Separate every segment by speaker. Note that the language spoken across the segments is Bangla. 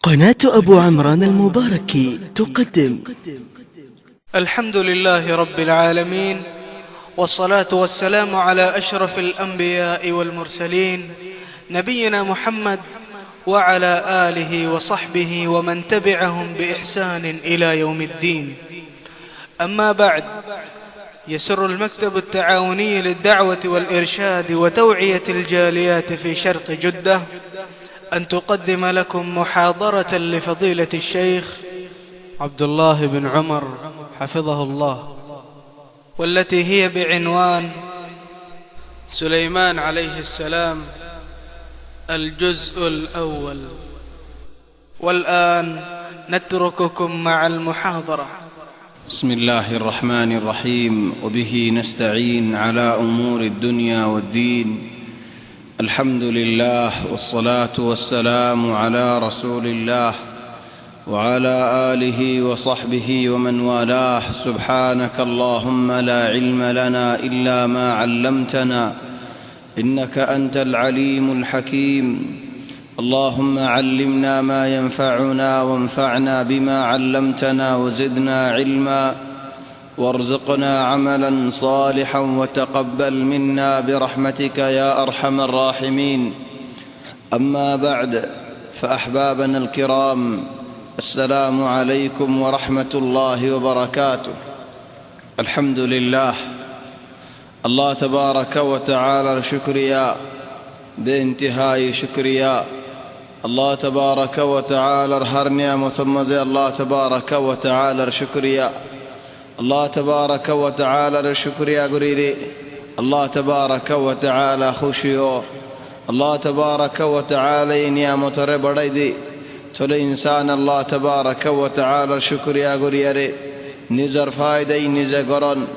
Speaker 1: قناة أبو عمران المباركي تقدم.
Speaker 2: الحمد لله رب العالمين، والصلاة والسلام على أشرف الأنبياء والمرسلين نبينا محمد وعلى آله وصحبه ومن تبعهم بإحسان إلى يوم الدين. أما بعد، يسر المكتب التعاوني للدعوة والإرشاد وتوعية الجاليات في شرق جدة أن تقدم لكم محاضرة لفضيلة الشيخ عبد الله بن عمر حفظه الله، والتي هي بعنوان سليمان عليه السلام الجزء الأول. والآن نترككم مع المحاضرة.
Speaker 3: بسم الله الرحمن الرحيم، وبه نستعين على أمور الدنيا والدين. الحمد لله، والصلاة والسلام على رسول الله وعلى آله وصحبه ومن والاه. سبحانك اللهم لا علم لنا إلا ما علمتنا، إنك أنت العليم الحكيم. اللهم علمنا ما ينفعنا وانفعنا بما علمتنا وزدنا علما، وارزقنا عملا صالحا وتقبل منا برحمتك يا أرحم الراحمين. أما بعد، فأحبابنا الكرام، السلام عليكم ورحمة الله وبركاته. الحمد لله، الله تبارك وتعالى شكريا بانتهاء شكريا. الله تبارك وتعالى هر نعمة مزي الله تبارك وتعالى شكريا. الله تبارك وتعالى شكريا قريري. الله تبارك وتعالى خوشيو. الله تبارك وتعالى نعمة ربڑي تول إنسان الله تبارك وتعالى شكريا قريري نزر فايدي نزر قرن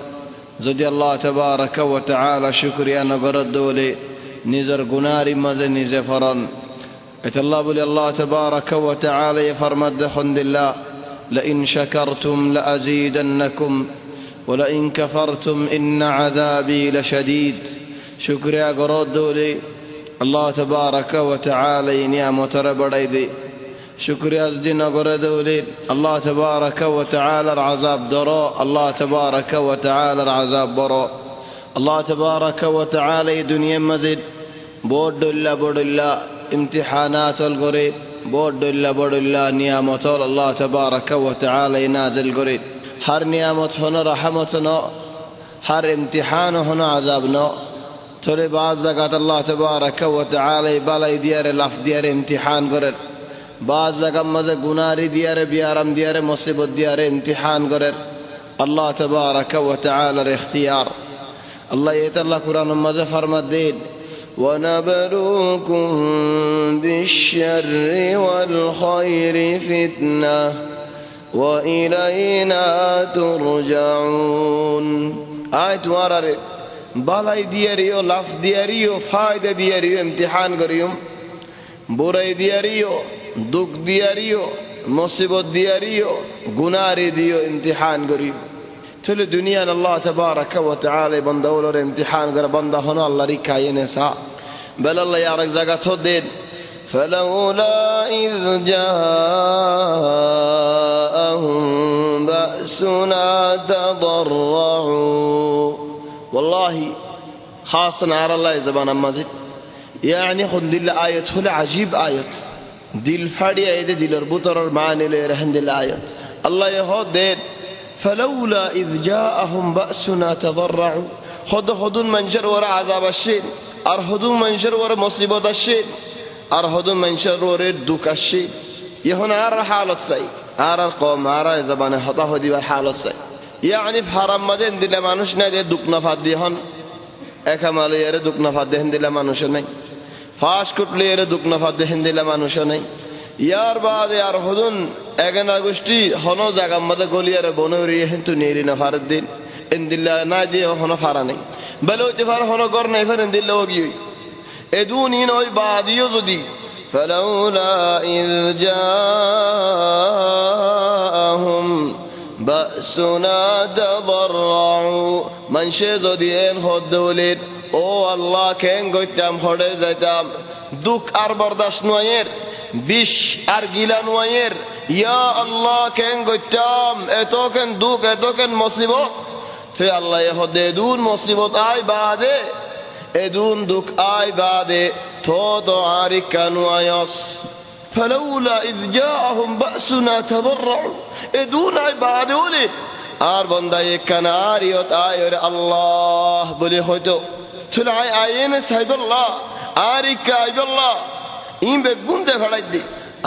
Speaker 3: زدي الله تبارك وتعالى شكريا نقرد دولي نزر قناري مزي نزر فرن الله بلي. الله تبارك وتعالى يفرمد خند الله: لئن شكرتم لأزيدنكم ولئن كفرتم إن عذابي لشديد. شكريا قرد دولي الله تبارك وتعالى نعمة ربڑي شكريا أزدنا قرد دولي الله تبارك وتعالى العذاب درو. الله تبارك وتعالى العذاب برو. الله تبارك وتعالى دنيا مزيد بود الله امتحانات القريب بود الله نعمة الله تبارك وتعالى نازل قريب. هر نعمت هنا رحمتنا، هر امتحان هنا عذابنا. تولي بعض زكاة الله تبارك وتعالى بالا ديار لف ديار امتحان قريب. بعض زكاة مزا گناري ديار بيارم ديار مصيبت ديار امتحان قريب. الله تبارك وتعالى اختيار. الله يتالله قرآن مزا فرمت دين: ونبلوكم بالشر والخير فتنة وإلينا ترجعون. آية وارر بالاي دياريو لف دياريو فايدة دياريو امتحان قريم براي دياريو دك دياريو مصيبت دياريو گناري ديو امتحان قريم. تل الدنيا الله تبارك وتعالى بندولر امتحان قر بنده هنا الله ركاي نساء بل الله يارك زكاة الدين. فلولا إذ جاءهم بأسنا تضرعوا. والله خاصة على الله زبان مازل يعني خن دل آية هلا عجيب آية دل فادي آية دل ربطر المعاني لرهن دل آية الله يهود دين. فلولا إذ جاءهم بأسنا تضرعوا. خذون منشر ورا عذاب الشين، أرهدون منشر ورا مصيبة الشين، أرهدون منشر ورا دوك الشين. يهون أرى حالة سي، أرى القوم أرى زبان خطاه دي بالحالة سي. يعني في حرام مدين دل مانوش ندي دوك نفاديهن أكمل يرى دوك نفاديهن دل مانوش نين فاش كتل يرى دوك نفاديهن دل مانوش نين. यार बाद यार खुदन एगन अगुष्टी हनो जगह मद गोलियार बनोरी हैं तो नेरी न फारद दिन इन दिल्ला ना जे हनो फारा नहीं बलो इतफार हनो कर नहीं फिर इन दिल्ला होगी एदून इन ओई बादियों जुदी फलौला इज़ जाअहुम बअसुना तज़र्रअू मंशे जुदीन खुद दौलेन ओ अल्लाह कें गोइतम खोड़े ज़ैताम दुख आर बर्दाश्त नोयर
Speaker 4: বিষ আর গিলানুয়ের ইয়া আল্লাহ কেন গইতাম এত কেন দুঃখ এত কেন মুসিবত তে আল্লাহ হদে দুন মুসিবত আই বাদে এদুন দুঃখ আই বাদে তো আরি কানুয়ায়স فلولا إذ جاءهم بأسنا تضرعوا এদুন আই বাদে বলে আর বান্দা কানারিয়ত আয়ের আল্লাহ বলে হয়তো চলে আইনে সাইবল্লাহ আর ইকাইবল্লাহ ইম বেগুনতে ফেলাই দি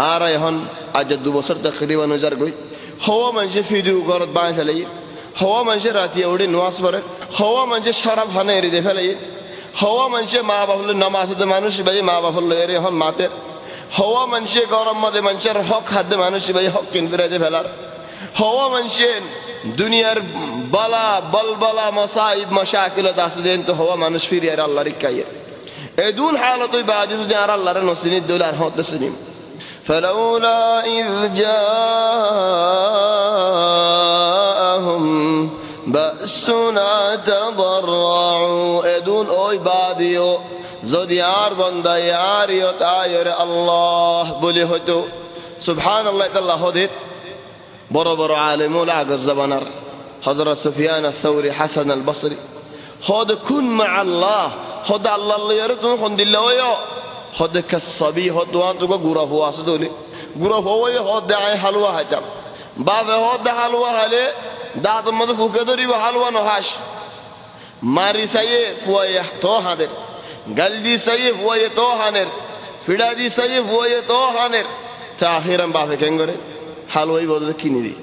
Speaker 4: আর এখন আজ 2 বছর তকরিবান হাজার গই হওয়া মানুষে ফিদু গরত বাঁধ ফেলাই হওয়া মানুষে রাতি উড়ে নামাজ পড়ে হওয়া মানুষে শরাব হানে এরি দে ফেলাই হওয়া মানুষে মা বাবা নামাজে মানুষ ভাই মা বাবা এরি এখন মাতের হওয়া মানুষে গরম মধ্যে মানুষের হক হাতে মানুষ ভাই হক কিন ফিরে দে ফেলার হওয়া মানুষে দুনিয়ার বালা বলবালা মাসাইব মাশাকিলত আছে দেন তো হওয়া মানুষ ফিরে আর আল্লাহর ইকায়ে এদুন হালতই বাদে যদি আর আল্লাহর নসিনি দলার হতে সিনিম فلولا إذ جاءهم بأسنا تضرعوا এদুন ওই বাদিও যদি আর বান্দা ইয়ারিয়ত আয়ের আল্লাহ বলে হয়তো সুবহানাল্লাহ তাআলা হদে বড় বড় আলেমুল আগর জামানার হযরত সুফিয়ান আস-সাউরি হাসান আল-বসরি হদ কুন মা আল্লাহ হদ আল্লাহ ইয়ারে তুমি কোন দিল্লা হয়ো হদ কাসবি হদ ওয়া তো গুরা হওয়া আছে দলে গুরা হওয়া হদ আই হালুয়া হাইতাম বাবে হদ হালুয়া হালে দাঁত মধ্যে ফুকে ধরিব হালুয়া নহাস মারি সাইয়ে ফুয়া তো হাদের গালদি সাইয়ে ফুয়া তো হানের ফিডাদি সাইয়ে ফুয়া তো হানের তা আখিরাম বাবে কেন করে হালুয়াই বদলে কিনে দি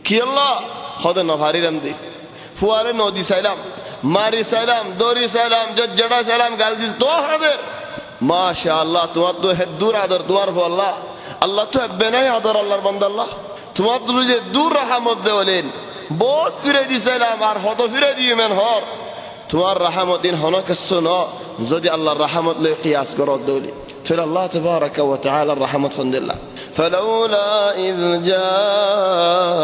Speaker 4: কি আল্লাহ হদ নভারিরাম দি ফুয়ারে নদী সাইলাম মারি সাইলাম দরি সাইলাম জড়া সাইলাম গালদি তো হাদের মাশাআল্লাহ তোমার তো দূর আদর দুয়ার ফো আল্লাহ আল্লাহ তো বেনাই আদর আল্লাহর বান্দা আল্লাহ তোমার তো যে দূর রহমত দেওলেন বহুত ফিরে দিছিলাম আর হত ফিরে দিবেন হর তোমার রহমতিন হনকসো ন যদি আল্লাহর রহমত লে কিয়াস করো দলি তো আল্লাহ তাবারাকা ওয়া তাআলা রহমত হন্দিল্লাহ فلولا إذ جاءهم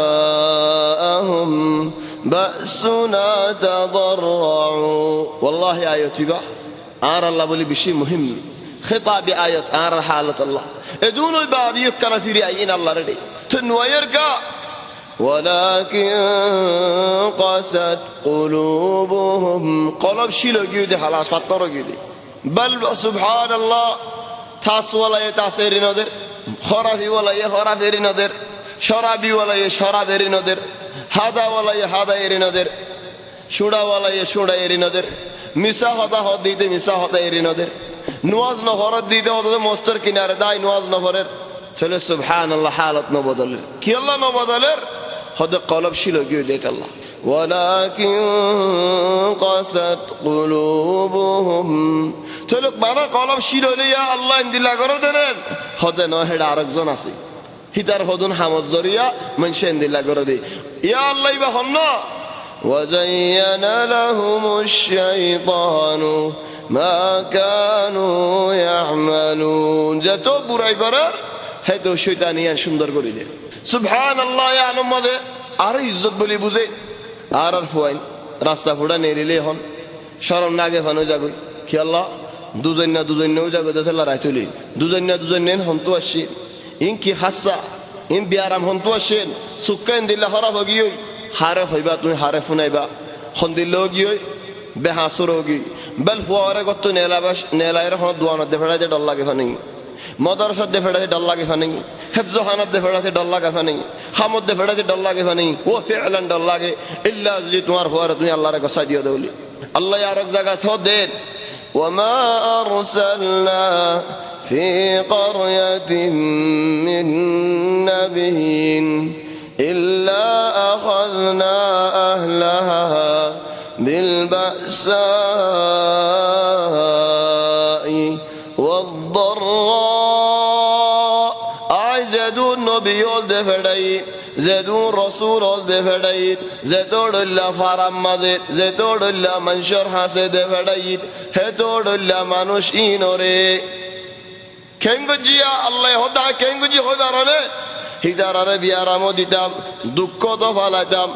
Speaker 4: بأسنا تضرعوا والله آياتي با আর আল্লাহ বলি বেশি মুহিম خطاب آيات আর حالة الله ادون البعض يكن في رأيين الله ردي تنوير كا ولكن قست قلوبهم قلب شيلو جودي خلاص فطروا جودي بل سبحان الله تاس ولا يتاسير نادر خرافي ولا يخرافي نادر شرابي ولا يشرابي نادر هذا ولا يهذا نادر شودا ولا يشودا نادر মিসা হতা হদ দিতে মিসা হতা এরি নদের নওয়াজ নহরত দিতে হতে মস্তর কিনারে দাই নওয়াজ নহরের চলে সুবহানাল্লাহ হালত ন বদলের কি আল্লাহ ন বদলের হদ কলব ছিল গিয়ে দেত আল্লাহ ওয়ালাকিন কাসাত কুলুবুহুম চলে বানা কলব ছিল ইয়া আল্লাহ ইনদিলা করে দেন হদ ন হেড আরেকজন আছে হিতার হদুন হামজ জরিয়া মনশে ইনদিলা করে দে ইয়া আল্লাহ বা হন وزين لهم الشيطان ما كانوا يعملون যত বুরাই করে হেতো শয়তানিয়ান সুন্দর করে দেয় সুবহানাল্লাহ ইয়া নমদে আর ইজ্জত বলি বুঝে আর ফুয়াইন রাস্তা ফুড়া নেরিলে হন শরম নাগে ফানো যাগই কি আল্লাহ দুজন না যাগো দতে লড়াই চলি দুজন না হন্তু আসি ইন কি হাসা ইন বিয়ারাম হন্তু আসেন সুক্কান দিল্লা খরাব গিয়ে হারে হইবা তুমি হারে ফুনাইবা হন্দিল গিয়ে বেহাসুর গি বেল ফুয়ারে গত নেলাইর হন দুয়ানত দেফড়াতে ডল লাগে ফানি মদরসত দেফড়াতে ডল লাগে ফানি হিফজখানাত দেফড়াতে ডল লাগে ফানি খামত দেফড়াতে ডল লাগে ফানি ও ফিআলান ডল লাগে ইল্লা যদি তোমার ফুয়ারে তুমি আল্লাহর গসা দিও দৌলি আল্লাহ আরেক জায়গা থ দেন ওয়ামা আরসালনা ফি ক্বরয়াতিন মিন নাবিয়্যিন إلا أخذنا أهلها بالبأساء والضراء زدون نبي الدفدي زدون رسول الدفدي زدون الله فرام مزيد زدون الله منشر حسد دفدي هدون الله منوش إنوري كنغو جيا الله هدا كنغو جي خبرانه হিদারারে বিয়ারামও দিতাম দুঃখ তো ফালাইতাম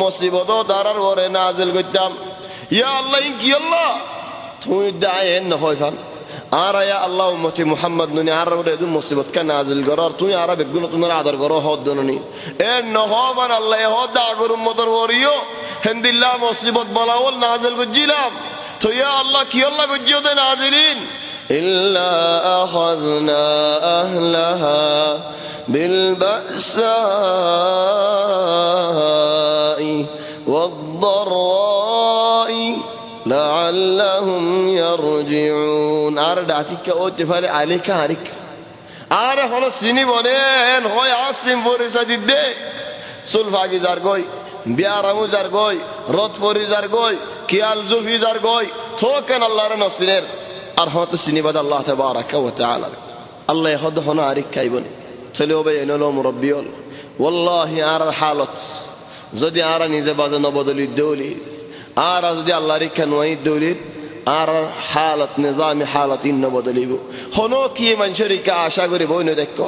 Speaker 4: মুসিবত দারার ঘরে নাজিল করতাম ইয়া আল্লাহ কি আল্লাহ তুই দায়েন নহয় ফান আর আয়া আল্লাহ উম্মতি মুহাম্মদ নুনি আর রে দু মুসিবত কা নাজিল গরার তুই আর বেগুন তুনার আদর গরো হদ দননি এ নহমান আল্লাহ হদ দা গর উম্মতর ওরিও হিন্দিল্লাহ মুসিবত বলাওল নাজিল গজিলাম তো ইয়া আল্লাহ কি আল্লাহ গজিও দে নাজিলিন ইল্লা আখাযনা আহলাহা বিল বাসাই ওয়াদ-দাররাই লাআল্লাহুম ইয়ারজিউন আর ডাকিকা ও তেফারে আলিকা আরিক আর হলো সিনি বনেন হয় আসিম পরিচয় দিদে সুলফাগি জার গই বিয়ারামু জার গই রত পরিজার গই কিয়াল জুফি জার গই থোকেন আল্লাহর নসিনের আর হত সিনি বাদ আল্লাহ তাবারাকা ওয়া তাআলা আল্লাহ হদ হনা আরিক খাইবনি চলে ওবে এনলো মুরব্বিয়ল ওয়াল্লাহি আর হালত যদি আর নিজে বাজে নবদলি দেউলি আর যদি আল্লাহর ইচ্ছা নয় দৌলিত আর হালত নিজামি হালত ইন্ন বদলিব হনো কি মানুষের ইচ্ছা আশা করি বই নয় দেখো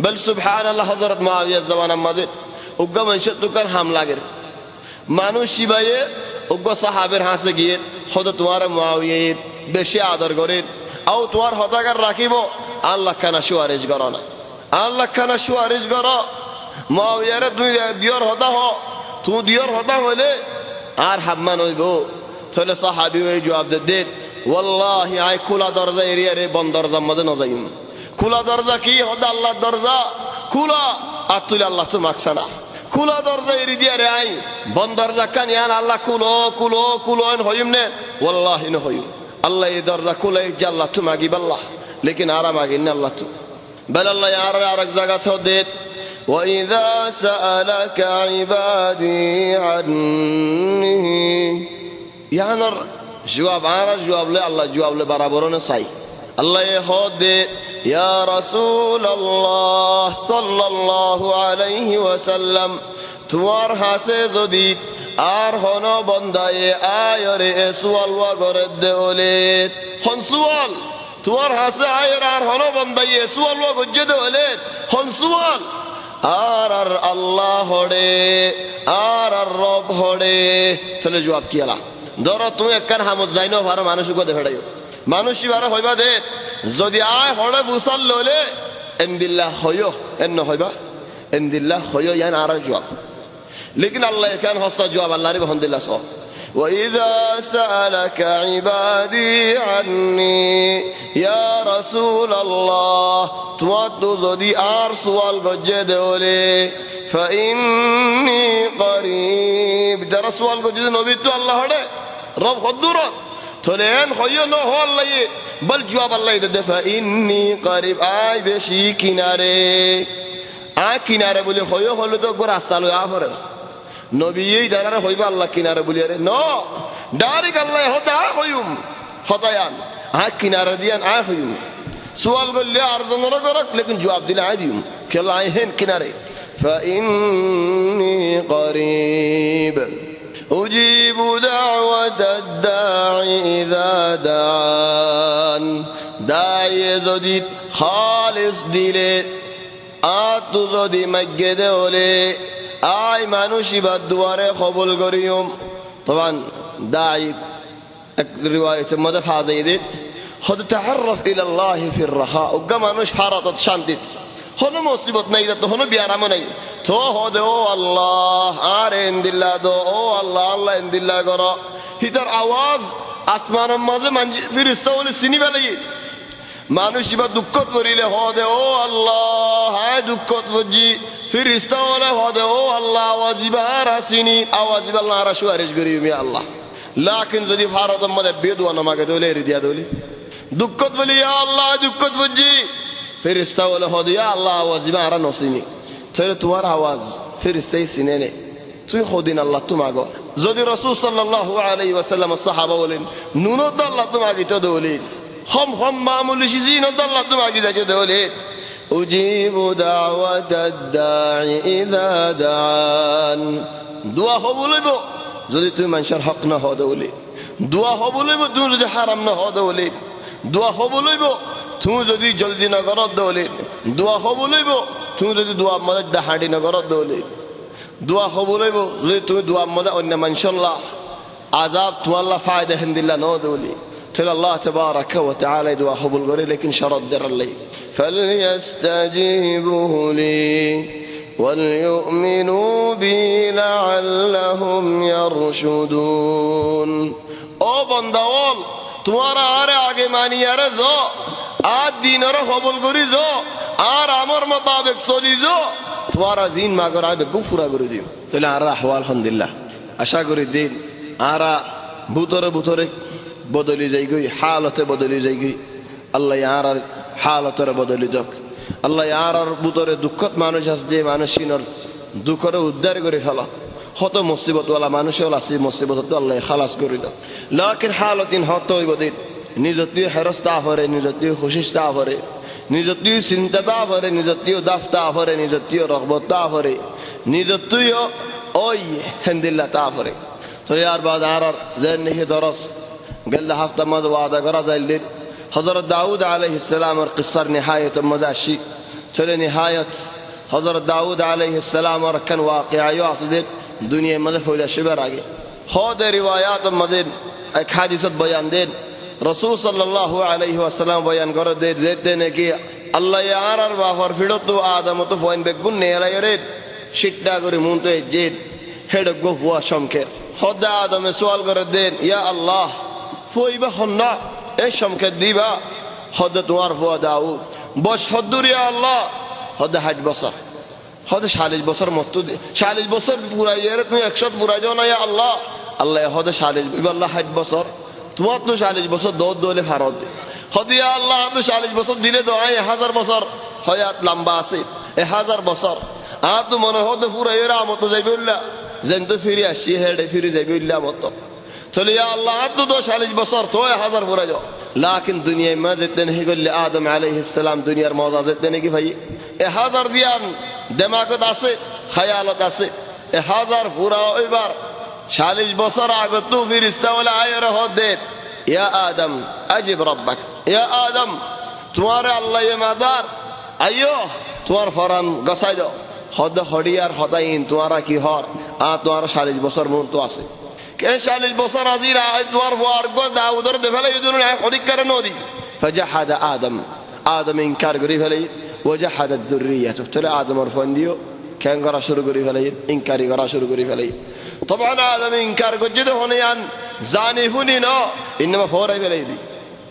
Speaker 4: বল সুবহানাল্লাহ হযরত মুআবিয়া জামানার মাঝে উগ্গা মানুষের দোকান হামলাগের মানুষ শিবায়ে উগ্গা সাহাবের হাসে গিয়ে হদ তোমার মুআবিয়ার বেশি আদর করে আও তোমার হতাগার রাখিব আল্লাহ খানা সুয়ারিশ করো না আল্লাহ খানা সুয়ারিশ করো মুআবিয়ার দুই দিয়র হতা হ তুমি দিয়র হতা হলে আর হাম্মান হইব তাহলে সাহাবী ওই জবাব দেন ওয়াল্লাহি আই খোলা দরজা এরিয়া রে বন্ধ দরজার মধ্যে ন যাইম খোলা দরজা কি হদা আল্লাহর দরজা খোলা আর তুই আল্লাহ তো মাকসানা খোলা দরজা এরি দিয়া রে আই বন্ধ দরজা কানিয়ান আল্লাহ কুলো কুলো কুলো হইম নে ওয়াল্লাহি ন হইম আল্লাহ এই দরজা খুলে যে আল্লাহ তো মাগিব আল্লাহ লেকিন আরাম মাগিন না আল্লাহ তো বল আল্লাহ আর এক জায়গা তো দে وإذا سألك عبادي عني يعني جواب عارف جواب له الله جواب له برابرونه صحيح الله يهود يا رسول الله صلى الله عليه وسلم توار হাসে যদি আর হনো বন্দায়ে আয়রে সুয়াল ওয়া করে দেওলে হন সুয়াল তোর হাসে আয়রে আর হনো বন্দায়ে সুয়াল ওয়া গজে দেওলে হন সুয়াল আর আর আল্লাহ হড়ে আর আর রব হড়ে তাহলে জবাব কি আলা ধরো তুমি একখান হামত যাইনো ভালো মানুষকে কথা ফেড়াইও মানুষই ভালো হইবা দে যদি আয় হড়ে বুসাল লইলে এন্দিল্লাহ হইও এন্ন হইবা এন্দিল্লাহ হইও ইয়ান আর জবাব লেকিন আল্লাহ এখান হসা জবাব আল্লাহর বহমদুল্লাহ সব وإذا سألك عبادي عني يا رسول الله تواد زدي آر سوال گجه دوله فإني قريب در سوال گجه نبي تو الله هده رب خدورات تولين خيو نو هو الله بل جواب الله ده فإني قريب آي بشي كناره آي كناره بولي خيو هلو تو گور استالو آفره নবী এই দাঁড়ারে হইবা আল্লাহ কিনারে বলি আরে ন ডাইরেক্ট আল্লাহ হতা হইম হতায়ান আ কিনারে দিয়ান আ হইম সুয়াল করলে আর জনরা করক লেকিন জবাব দিলে আই দিম কেলা আই হেন কিনারে فإني قريب أجيب دعوة الداعي إذا دعان داعي যদি খালিস দিলে আতু যদি মজ্জেদে হলে আই মানুষই বা দুয়ারে কবুল করিম طبعا داعي روايه مدى فازيد خد تعرف الى الله في الرخاء وقا মানুষ ফারাত শান্তিত হনো মুসিবত নাই তো হনো বিয়ারাম নাই তো হদে ও আল্লাহ আর ইন্দিল্লাহ দো ও আল্লাহ আল্লাহ ইন্দিল্লাহ করো হিতার আওয়াজ আসমানের মাঝে ফেরেশতা বলে চিনি বেলাই মানুষ বা দুঃখ করিলে হদে ও আল্লাহ হায় দুঃখ বুঝি ফেরেশতা বলে হদে ও আল্লাহ আওয়াজিবার হাসিনি আওয়াজিব আল্লাহ আর সুয়ারিশ করি মি আল্লাহ লাকিন যদি ভারতের মধ্যে বেদওয়া নামাকে দলে রিদিয়া দলে দুঃখ বলি ইয়া আল্লাহ দুঃখ বুঝি ফেরেশতা বলে হদে ইয়া আল্লাহ আওয়াজিবার আর নসিনি তাহলে তোমার আওয়াজ ফেরেশতাই চিনে নে তুই খদিন আল্লাহ তোমাগো যদি রাসূল সাল্লাল্লাহু আলাইহি ওয়াসাল্লাম সাহাবা বলেন নুনত আল্লাহ তোমাকে তো দলে হম হম মামুল শিজিন আল্লাহ তোমাকে দেখে দলে أجيب دعوة الداعي إذا دعان دعا هو بوليبو যদি তুমি মানুষের হক না হও দৌলে দোয়া হব লইব তুমি যদি হারাম না হও দৌলে দোয়া হব লইব তুমি যদি জলদি না করো দৌলে দোয়া হব লইব তুমি যদি দোয়া মধ্যে ডাহাডি না করো দৌলে দোয়া হব লইব যদি তুমি দোয়া মধ্যে অন্য মানুষল্লাহ আজাব তোমাল্লাহ ফায়দা হেন্দিল্লা ন দৌলে তাহলে আল্লাহ তাবারাকা ওয়া তাআলা দোয়া কবুল করে, লেকিন শরত দেন আল্লাহ ফালইস্তাজিবু লি ওয়ালইউমিনু বি লাআল্লাহুম ইয়ারশুদুন। ও বান্দাওয়াল, তোমারা আরে আগে মানিয়া রে যো, আর দিনের কবুল করি যো, আর আমার মোতাবেক চলি যো, তোমারা জিন মাগর আবে গুফুরা করে দিও। তাহলে আর আহওয়াল আলহামদুলিল্লাহ আশা করি দিন আরা বুতরে বুতরে বদলি যাই গই, হালতে বদলি যাই গই। আল্লাহ আর হালতরে বদলি যাক। আল্লাহ আর বুতরে দুঃখত মানুষ আছে, যে মানুষিনর দুঃখরে উদ্ধার করে ফেলা। হত মুসিবতওয়ালা মানুষও আছে, মুসিবত আল্লাহ খালাস করে দাও। লাকিন হালতিন হত হইব দিন নিজতীয় হেরস্তা ভরে, নিজতীয় খুশিস্তা ভরে, নিজতীয় চিন্তাতা ভরে, নিজতীয় দাফতা ভরে, নিজতীয় রগবতা ভরে, নিজতীয় ওই হেন্দিল্লা তা ভরে। তো ইয়ার বাদ আর যে নিহি দরস গেল হাফতা মাঝ ওয়াদা করা যাইল দিন হযরত দাউদ আলাইহিস সালামের কিসার নিহায়ত মজাশি। চলে নিহায়ত হযরত দাউদ আলাইহিস সালামের কান ওয়াকিআয়ো আসদিন দুনিয়া মধ্যে ফয়লা শিবার আগে হদে রিওয়ায়াত মধ্যে এক হাদিসত বয়ান দেন রাসূল সাল্লাল্লাহু আলাইহি ওয়াসাল্লাম বয়ান করে দেন যেতে নাকি আল্লাহ ইয়ার বাফর ফিরতো আদম তো ফোন বেগুন নেলায়রে শিটটা করে মুনতে জেদ হেড গো হুয়া শমকে হদে আদম সওয়াল করে দেন ইয়া আল্লাহ ফইবা হন্না এই শমকে দিবা। হদে তোমার হুয়া দাউদ বস হদুর ইয়া আল্লাহ হদে 60 বছর, হদে 40 বছর মত 40 বছর পুরাইয়ারে তুমি 100 পুরাই দাও না ইয়া আল্লাহ। আল্লাহ হদে 40 আল্লাহ 60 বছর তোমার তো 40 বছর দৌড় দৌড়ে ফারত হদে ইয়া আল্লাহ তো 40 বছর দিলে তো 1000 বছর হয়াত লম্বা আছে 1000 বছর আর তো মনে হদে পুরাইয়ারে আমত যাইবে উল্লাহ যেন তো ফিরে আসি হেডে ফিরে যাইবে উল্লাহ মত। চলে ইয়া আল্লাহ তো 40 বছর তো 1000 পুরাই যাও। লাকিন দুনিয়া মা যেতে নেই গলে আদম আলাইহিস সালাম দুনিয়ার মজা যেতে নাকি ভাই 1000 দিয়ান দিমাগত আছে, খায়ালত আছে 1000 পুরা এবার 40 বছর আগে তো ফেরেশতা ওলা আয়রে হদে ইয়া আদম আজিব রব্বাক ইয়া আদম তোমার আল্লাহ মাদার আইয়ো তোমার ফরান গসাই দাও হদে হডিয়ার হদাইন তোমারা কি হর আ তোমার 40 বছর মন তো আছে কে 40 বছর আজিরা তোমার ওয়ার্গ দাউদর দেফালে ইদুন হদিকার নদী فجحد آدم آدم ইনকার করি ফেলে وجحد الذرية تلا آدم রফন দিও কেন করা শুরু করি ফেলে ইনকারি করা শুরু করি ফেলে। طبعا آدم ইনকার করতে হনিয়ান জানি হুনি না ইনমা ফরাই ফেলে দি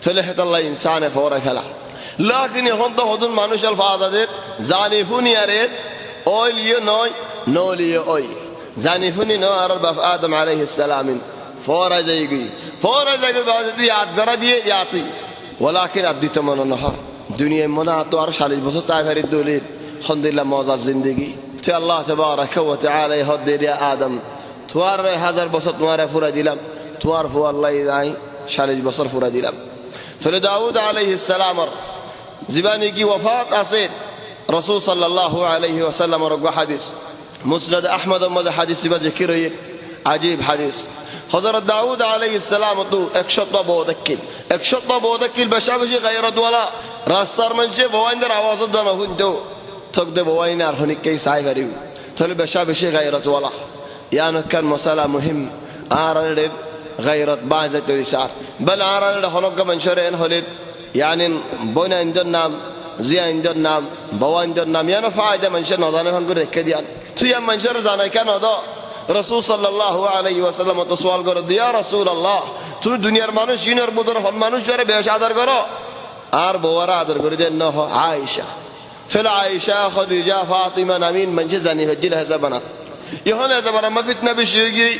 Speaker 4: চলে হেত আল্লাহ ইনসানে ফরাই ফেলা। লাকিন এখন তো হদুন মানুষ আলফাজাদের জানি হুনি আরে ওই লিয়ে নয় নো লিয়ে ওই জানি হুনি না আর বাপ আদম আলাইহিস সালাম ফরাই যাইগি ফরাই যাইগি বাদ দিয়ে ইয়াদ করা দিয়ে ইয়াতুই ওয়ালাকিন আদিত মন নহর দুনিয়া মনা তো আর 40 বছর তাই ফেরি দলিল আলহামদুলিল্লাহ মজার জিন্দেগি তে আল্লাহ তাবারাকা ওয়া তাআলা হদে দিয়া আদম তোমার 1000 বছর তোমারে পুরা দিলাম তোমার ফু আল্লাহ নাই 40 বছর পুরা দিলাম। তাহলে দাউদ আলাইহিস সালামের জীবনে কি ওয়াফাত আছে রাসূল সাল্লাল্লাহু আলাইহি ওয়াসাল্লামের হাদিস মুসনাদ আহমদ মধ্যে হাদিস বা জিকির হই আজীব হাদিস হযরত দাউদ আলাইহিস সালাম তো 100 বওদাকিল 100 বওদাকিল বেশাবেশি গায়রত ওয়ালা রাস্তার মধ্যে বওয়াইনের আওয়াজ দানা হুনতো থকদে বওয়াইন আর হনিকই সাই গারিব তাহলে বেশাবেশি গায়রত ওয়ালা ইয়ান কান মাসালা মুহিম আর গায়রত বাজে তো ইসার বল আর হনক মনশরেন হলিদ ইয়ানি বনা ইনদের নাম জিয়া ইনদের নাম বওয়াইনদের নাম ইয়ান ফায়দা মনশর নদানে হন করে রেখে দিয়ান তুই মনশর জানাই কেন দো রাসূল সাল্লাল্লাহু আলাইহি ওয়াসাল্লাম তো সওয়াল করে দিয়া রাসূলুল্লাহ তুমি দুনিয়ার মানুষ ইনর বুদর হন মানুষ যারা বেশ আদর করো আর বওয়ারা আদর করে দেন না আয়েশা চলে আয়েশা খাদিজা ফাতিমা নামিন মনশে জানি হজিল হাসাবানাত ইহনে জামানা মা ফিতনা বেশি গই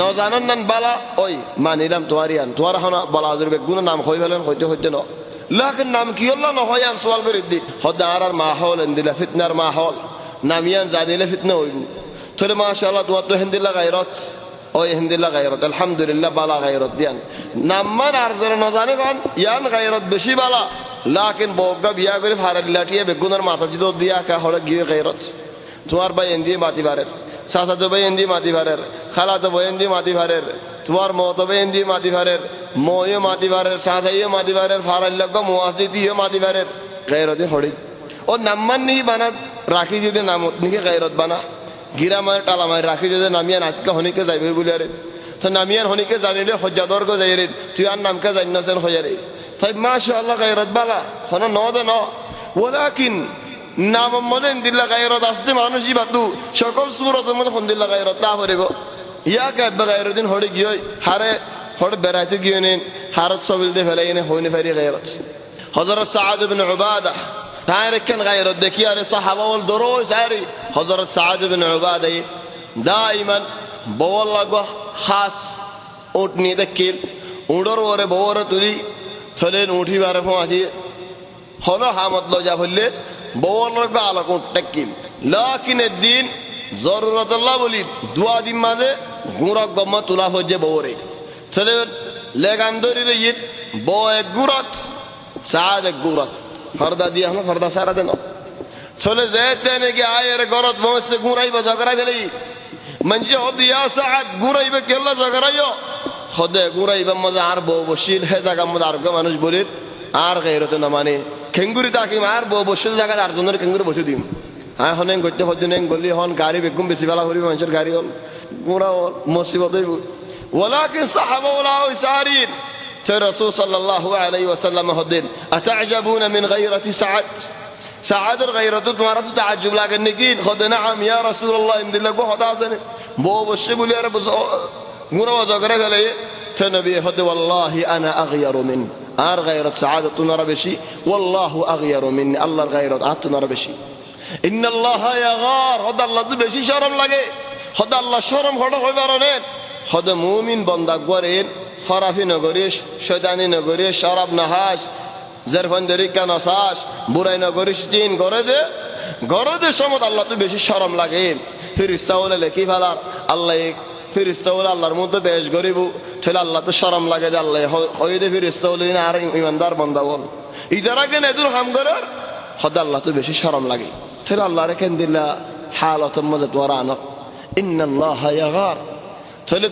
Speaker 4: ন জানান নান বালা ওই মানিলাম তোমারিয়ান তোমার হনা বালা আদর বে গুণ নাম কই ফেলেন হইতে হইতে না লাকিন নাম কি আল্লাহ ন হয়ান সওয়াল করে দি হদার আর মাহৌল ইনদিলা ফিতনার মাহৌল নামিয়ান জানিলে ফিতনা হইব। তাহলে মাশাআল্লাহ তোমার তো হিন্দিলা গায়রত ওই হিন্দিলা গায়রত আলহামদুলিল্লাহ বালা গায়রত দিয়ান নাম্মান আর জন ন জানে বান ইয়ান গায়রত বেশি বালা লাকিন বগা বিয়া করে ফারাল লাটিয়ে বেগুনার মাথা জিদ দিয়া কা হলে গিয়ে গায়রত তোমার ভাই এন্দি মাটি বারের চাচা তো ভাই এন্দি মাটি বারের খালা তো ভাই এন্দি মাটি বারের তোমার মত ভাই এন্দি মাটি বারের ময়ও মাটি বারের চাচাইও মাটি বারের ফারাল লগ মুআসদি দিও মাটি বারের গায়রতে হড়ি ও নাম্মান নি বানা রাখি যদি নামত নিকে গায়রত বানা গিরা মার টালা মার রাখি যদি নামিয়া নাচকা হনিকে যাইবে বলে আরে তো নামিয়ান হনিকে জানিলে হজ্জাদর গো যাইরে তুই আর নামকে জানিনাছেন হইয়ারে তাই মাশাআল্লাহ গায়রত বালা হন নদে ন ওয়ালাকিন নাম মদেন দিল্লা গায়রত আসতে মানুষই বাতু সকল সুরতের মধ্যে ফোন দিল্লা গায়রত তা হরিব ইয়া কাব্বা গায়রদিন হড়ে গিয়ে হারে হড়ে বেড়াইতে গিয়ে নেন হারত সবিল দে ফেলাই এনে হইনে ফেরি গায়রত হযরত সাদ ইবনে উবাদা তার কেন গায়রত দেখি আরে সাহাবা ওল দরো সারি হযরত সাদ ইবনে উবাদা দাইমান বওয়াল লাগা খাস উটনি দেখিল উড়র ওরে বওর তুলি থলেন উঠি বারে ফোঁয়াছি হলো হামত লজা ফেললে বওয়াল লাগা আলোক উঠটেকিল লাকিন এদিন জরুরতুল্লাহ বলি দুয়া দিন মাঝে গুঁড়ক গম্মা তুলা হচ্ছে বওরে চলে লেগান ধরিলে ইট বউ এক গুড়ত সাদ এক গুড়ত ফর্দা দিয়ে আমরা ফর্দা সারা দেন চলে যেতে নাকি আয়ের গরত বসে গুঁড়াইব ঝগড়াই ফেলে মানে হদিয়া সাদ গুঁড়াইবে কেল্লা ঝগড়াইও হদে গুঁড়াইবে মজা আর বউ বসিল হে জায়গা মধ্যে আর মানুষ বলির আর গাইরতে না মানে খেঙ্গুরি তাকিম আর বউ বসিল জায়গা আর জনের খেঙ্গুরি বসে দিম হ্যাঁ হনে গড়তে হতে নেই গলি হন গাড়ি বেগুম বেশি বেলা করি মানুষের গাড়ি হল গুঁড়া হল মুসিবত হইব ولكن صحابه ولا يسارين الرسول صلى الله عليه وسلم هدين أتعجبون من غيرة سعد سعد الغيرة تمارة تعجب لكن نقين خد نعم يا رسول الله إن دلك وحد عسن بو بشبه لي رب غرا وزغرا فلي تنبي هد والله أنا أغير من غيرة سعادة تنرى بشي والله أغير مني الله الغيرة تنرى بشي إن الله يغار هد الله بشي شرم لقي هد الله شرم هذا هو بارنين خود مومن بنده گورین خرافی نگوریش شیطانی نگوریش شراب نهاش زرفندری کناساش برای نگوریش دین گرده شمد الله تو بیشی شرم لگیم فرشته ولی لکی فلار الله یک فرشته ولی الله رموده بیش گریبو تل الله تو شرم لگه ده الله خواهیده فرشته ولی نهار ایماندار بنده ول ایداره ندور هم گرر خود الله تو بیشی شرم لگی تل الله رکن دیل حالات مدت ورانه إن الله يغار تولي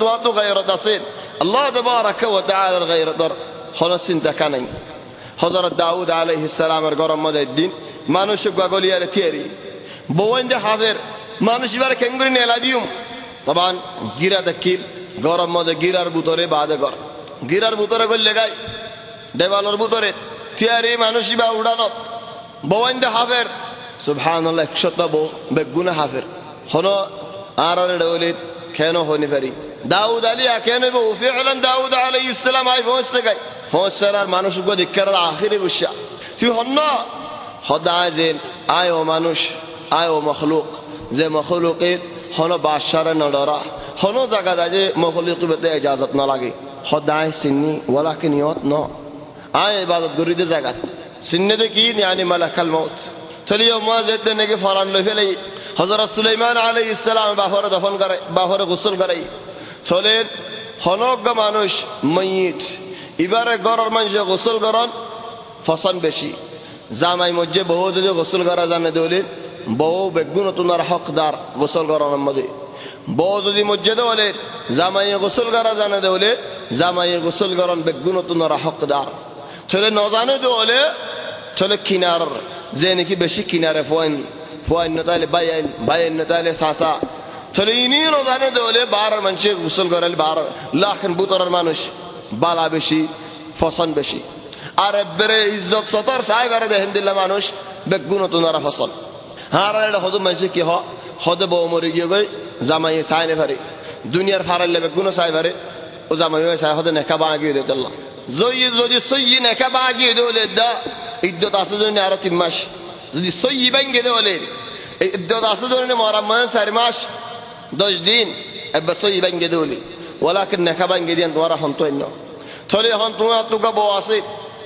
Speaker 4: تواتو غيرت أصيل الله تبارك وتعالى الغيرت در خلاص انت كانين حضرت داود عليه السلام القرآن مدى الدين ما نشوف قولي على تيري بوين ده حافر ما نشوف على كنغرين على ديوم طبعا غيرة دكيل قرآن مدى غيرة بوتوري بعد قر غيرة بوتوري قول لغاي ديوالر بوتوري تيري ما نشوف أودانات بوين ده حافر سبحان الله كشطة بو بقونا حافر هنا آرار دولي كانوا هوني فري داود عليه كانوا بو فعلا داود عليه السلام هاي فوز لقاي فوز سرار مانوش قد يكرر آخر وشيا تي هنا خدا زين آيو مانوش آيو مخلوق زي مخلوقين هنا باشر ندارا هنا زكاة زي مخلوق بده إجازة نلاقي خدا سني ولكن يوت نا آي عبادت قريد زكاة سنة دكين يعني ملك الموت تلي يوم ما زيت نيجي فران لفلي حضرت سليمان عليه السلام باهر دفن करे باهر غسل करे চলেন হনক মানুষ মইত এবারে গরর মানুষ গোসল করেন ফসন বেশি জামাই মধ্যে বহু যদি গোসল করা জানে দেলে বহু বেগুন তোমার হকদার গোসল করার মধ্যে বহু যদি মধ্যে দেলে জামাই গোসল করা জানে দেলে জামাই গোসল করেন বেগুন তোমার হকদার চলে ন জানে দেলে চলে কিনার যে নাকি বেশি কিনারে فوين نتالي باين نتالي ساسا تلينين وزانه دولة بار منشي غسل قرال بار لكن بوتر المانوش بالا بشي فصن بشي عرب بري عزت سطر ساي برده هند الله مانوش بقونه تنارا فصل هارا له خود منشي كي ها خود با عمر گي زمانه ساي نفري دنيا فارل له بقونه ساي بري او زمانه ساي خود نكبا گي دت الله زوي سوي نكبا گي دولة دا عدت اسدون يارتي ماش যদি সই ব্যাংকে দেওয়ালে ইদ্যত আছে ধরনের মহারামান 4 মাস 10 দিন এবার সই ব্যাংকে দেওয়ালে ওলাকে নেখা ব্যাংকে দিন তোমার হন্তন্য থলে হন তোমার তুকা বউ আছে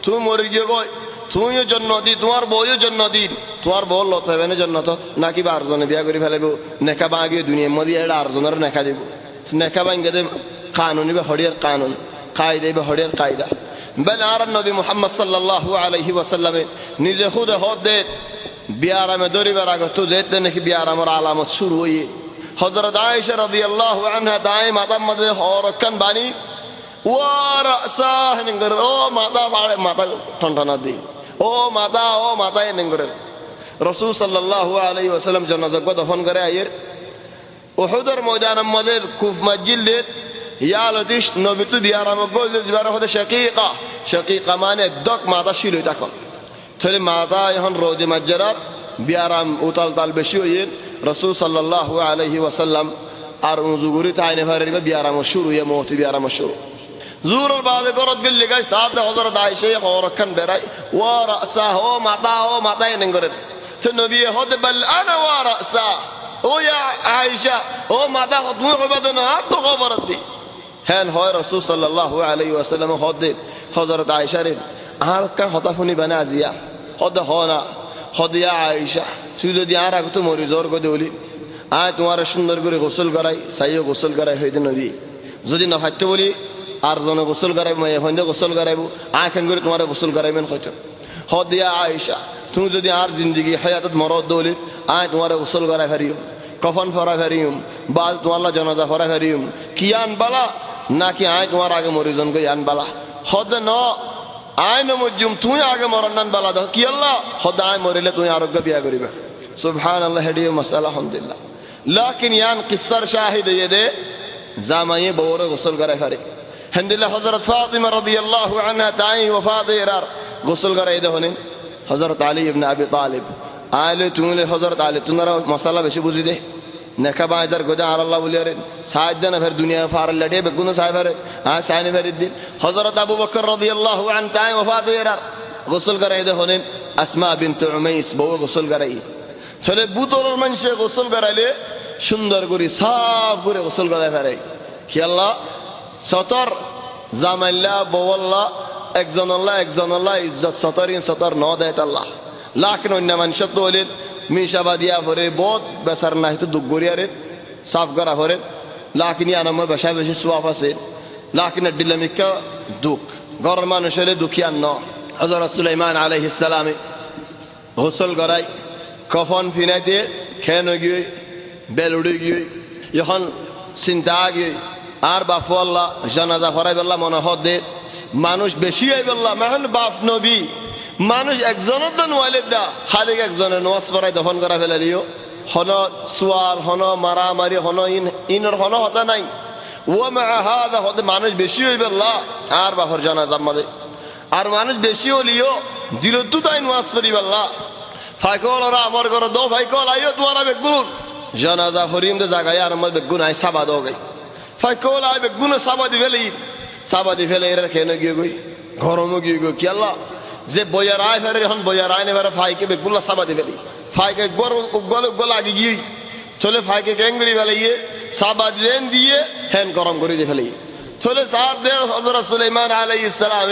Speaker 4: তুমি মরে গিয়ে গয় তুমিও জন্য দি তোমার বউও জন্য দিন তোমার বউ লত হবে না জন্নত নাকি বা আরজনে বিয়া করে ফেলাবো নেখা ব্যাংকে দুনিয়ার মধ্যে এটা আরজনের নেখা দেব নেখা ব্যাংকে দে কানুনি বা হড়িয়ার কানুন কায়দা বা হড়িয়ার কায়দা بل أرى النبي محمد صلى الله عليه وسلم نيجي خود هود بيارم دوري براغو تو زيتن كي بيارم علامات شروع هي حضرت عائشة رضي الله عنها دائما تمد هوركن باني ورأسه نغر او ماتا ماتا ٹھنڈنا دی او ماتا نغر رسول صلى الله عليه وسلم جنازه کو دفن کرے ایر احد ميدان مدر کوف مسجد ইয়ালতিশ নবী তো বিয়ারাম গোল দিবার হতে শাকিকা মানে দক মাথা শিলই তখন তাহলে মাথা এখন রোজে মাজরার বিয়ারাম উতাল তাল বেশি হয়ে রাসূল সাল্লাল্লাহু আলাইহি ওয়াসাল্লাম আর উজুগুরি তাইনে ফারিবা বিয়ারাম শুরু ইয়া মওতি বিয়ারাম শুরু জুরুর বাদে করত গেল গায় সাথে হযরত আয়েশা খরখান বেরাই ওয়া রাসা ও মাথা এনে করে তো নবী হতে বল আনা ওয়া রাসা ও ইয়া আয়েশা ও মাথা তুমি হবে না তো খবর দি হ্যাঁ হয় রাসূল সাল্লাল্লাহু আলাইহি ওয়াসাল্লাম হতে হযরত আয়েশা রে আর কা হতা ফুনি বানা আজিয়া হদ হনা হদিয়া আয়েশা তুই যদি আর আগে তো মরি জোর করে বলি আয় তোমার সুন্দর করে গোসল করাই সাইও গোসল করাই হইতে নবী যদি না ফাইতে বলি আর জন গোসল করাইব মাই হইতে গোসল করাইব আখেন করে তোমার গোসল করাইবেন হইতো হদিয়া আয়েশা তুমি যদি আর জিন্দগি হায়াতত মরদ দৌলি আয় তোমার গোসল করাই হারিও কফন ফরা হারিম বাল তোমার জানাজা ফরা হারিম কি আন বালা নাকি আয় তোমার আগে মরিজন কই আন বালা হদ ন আয় নমজুম তুই আগে মরনান বালা দাও কি আল্লাহ হদ আয় মরিলে তুই আরোগ্য বিয়া করিবা সুবহানাল্লাহ হেডিও মাসালা আলহামদুলিল্লাহ লাকিন ইয়ান কিসার শাহিদ দে জামাইয়ে বউরে গোসল করাই হারি হামদুলিল্লাহ হযরত ফাতিমা রাদিয়াল্লাহু আনহা তাই ওফাত এরার গোসল করাই দে হনেন হযরত আলী ইবনে আবি তালিব আলে তুমি হযরত আলী তোমরা মাসালা বেশি বুঝি দে নেকা বাজার গোজা আর আল্লাহ বলিয়ারেন সাহায্য না ফের দুনিয়া ফার লড়ে বেগুন সাহেবের সাইনে ফেরিদ্দিন হযরত আবু বকর রাদিয়াল্লাহু আন তাই ওফাত এরার গোসল করাই দে হনেন আসমা বিনত উমাইস বউ গোসল করাই চলে বুতলের মানুষে গোসল করাইলে সুন্দর করে সাফ করে গোসল করাই ফেরাই কি আল্লাহ সতর জামাইল্লা বওয়াল্লা একজন আল্লাহ ইজ্জত সতর ন দেয় আল্লাহ লাখ অন্য মানুষ তো হলে মিশাবা দিয়া ভরে বহুত বেসার না হয়তো দুঃখ গড়িয়ারে সাফ করা ভরে লাখিনি আনাম বেশা বেশি সোয়াফ আছে লাকিনা ডিলামিকা দুঃখ ঘরের মানুষ হলে দুঃখিয়ান ন হযরত সুলাইমান আলাইহিস সালামে গোসল করাই কফন ফিনাইতে খেন গিয়ে বেল উড়ে গিয়ে যখন চিন্তা গিয়ে আর বাপ আল্লাহ জানাজা ফরাই বললাম মনে হদে মানুষ বেশি আই বললাম এখন বাপ নবী মানুষ একজনের তো নোয়ালে দা খালি একজনের নোয়াজ পড়াই দফন করা ফেলালিও হন সোয়াল হন মারামারি হন ইনর হন হতা নাই ও মা হাদা হতে মানুষ বেশি হই বললা আর বাপর জানাজা মাদে আর মানুষ বেশি হলিও দিল তু তাই নোয়াজ করি বললা ফাইকল ওরা আমার ঘরে দো ফাইকল আইও তোমার বেগুন জানাজা হরিম দে জায়গায় আর আমার বেগুন আই সাবা দো গাই ফাইকল আই বেগুন সাবা দি ফেলে এর খেয়ে গিয়ে গই গরম গিয়ে গই কি আল্লাহ যে বইয়ার আয় ফেরে এখন বইয়ার আয় নেবার ফাইকে বেগুলা সাবা দি ফেলি ফাইকে গল আগে গিয়ে চলে ফাইকে ক্যাঙ্গুরি ফেলে ইয়ে সাবা দিয়ে হ্যান গরম করে দিয়ে ফেলে চলে সাহাব দে হযরত সুলাইমান আলাইহিস সালাম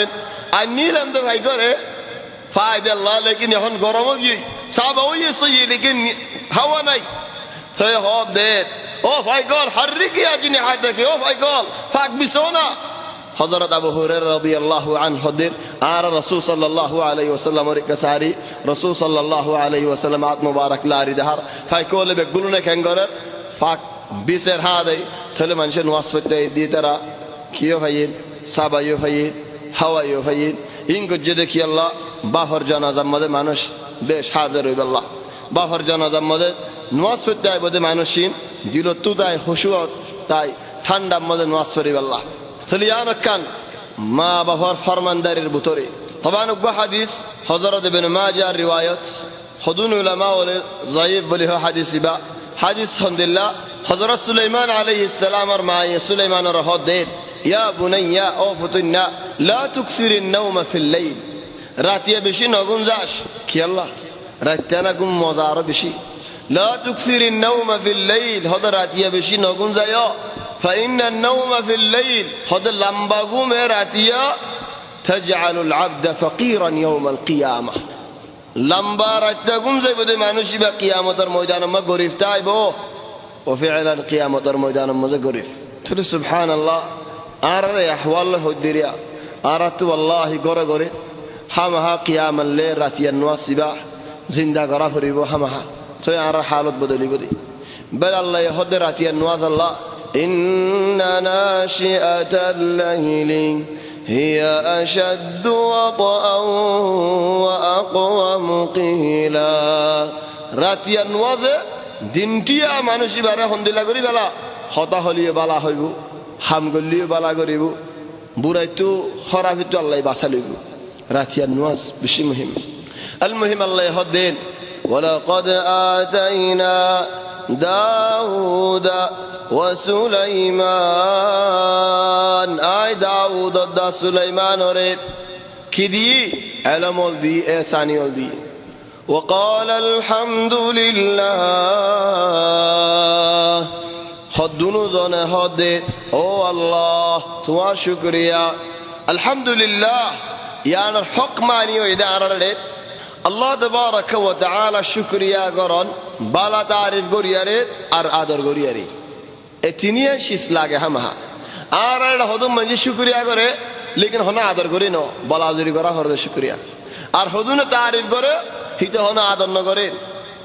Speaker 4: আর নিলাম তো ভাই করে ফায়দা আল্লাহ লেকিন এখন গরম গিয়ে সাবা ওই সই লেকিন হাওয়া নাই সে হব দে ও ভাই গল হাররিকি আজিনি হাতে ও ভাই গল ফাক বিসোনা হযরত আবু হুরায়রা রাদিয়াল্লাহু আনহু দেন আর রাসূল সাল্লাল্লাহু আলাইহি ওয়াসাল্লাম এর কাছারি রাসূল সাল্লাল্লাহু আলাইহি ওয়াসাল্লাম আত মুবারক লারি দহার ফাইকোলে বেগুলনে কেঙ্গরে ফাক বিসের হাদে থলে মানুষ নওয়াজ পড়তে দি তারা কিও ভাইয়েন সাবাইও ভাইয়েন হাওয়াইও ভাইয়েন ইনকো যে দেখি আল্লাহ বাহর জানাজার মধ্যে মানুষ বেশ হাজির হইব আল্লাহ বাহর জানাজার মধ্যে নওয়াজ পড়তে আইব যে মানুষিন দিল তু তাই খুশুয়াত তাই ঠান্ডার মধ্যে নওয়াজ পড়িব আল্লাহ থলিয়ান কান মা বাবার ফরমানদারির ভিতরে তবান গো হাদিস হযরত ইবনে মাজাহ রিওয়ায়াত হুদুন উলামা ওলে যায়িফ বলি হাদিস বা হাদিস আলহামদুলিল্লাহ হযরত সুলাইমান আলাইহিস সালাম আর মা সুলাইমান রহ দে ইয়া বুনাইয়া ও ফুতুন্না লা তুকসিরিন নাওমা ফিল লাইল রাতিয়া বেশি নগুন যাস কি আল্লাহ রাতিয়া গুম মজা আর বেশি লা তুকসিরিন নাওমা ফিল লাইল হদ রাতিয়া বেশি নগুন যায় فإن النوم في الليل هذا لمباغوم راتيا تجعل العبد فقيرا يوم القيامة لمبا راتياغوم زي بده مانوشي بقيامة الميدان ما غريف تايبو وفعلا قيامة الميدان ما غريف تقول سبحان الله أرى أحوال هديريا أردت والله غري همها قيام الليل راتيا نواسبا زندا غرافريبو همها تو أرى حالات بدلي بدي بل الله يهدي راتيا نواز الله إن ناشئة الليل هي أشد وطئا وأقوم قيلا راتيا نواز দিনটিয়া মানুষ ইবারে হন্দিলা করি বেলা হতা হলিয়ে বালা হইব হাম গল্লিও বালা করিব বুড়াইতো খরাফিতো আল্লাহ বাঁচা লইব রাতিয়ার নামাজ বেশি মুহিম আল মুহিম আল্লাহ হদেন ওয়ালাকাদ আতাইনা দাউদ ওয়া সুলাইমান আই দাউদ দা সুলাইমান ওরে কি দি ইলমল দি এহসানিয়ল দি وقال الحمد لله হদ্দুনু জনে হদে ও আল্লাহ তোমার শুকরিয়া আলহামদুলিল্লাহ ইয়ার হক মানি ও ইদারারে আল্লাহ তাবারাক ওয়া তাআলা শুকরিয়া করন বালা তারিফ গরিয়ারে আর আদর গরিয়ারে এ তিনিয়ে শিস লাগে হামহা আর এটা হদুম মানে শুকরিয়া করে লেকিন হনা আদর করি ন বলা জুরি করা হরদে শুকরিয়া আর হদুনে তারিফ করে হিতে হনা আদর ন করে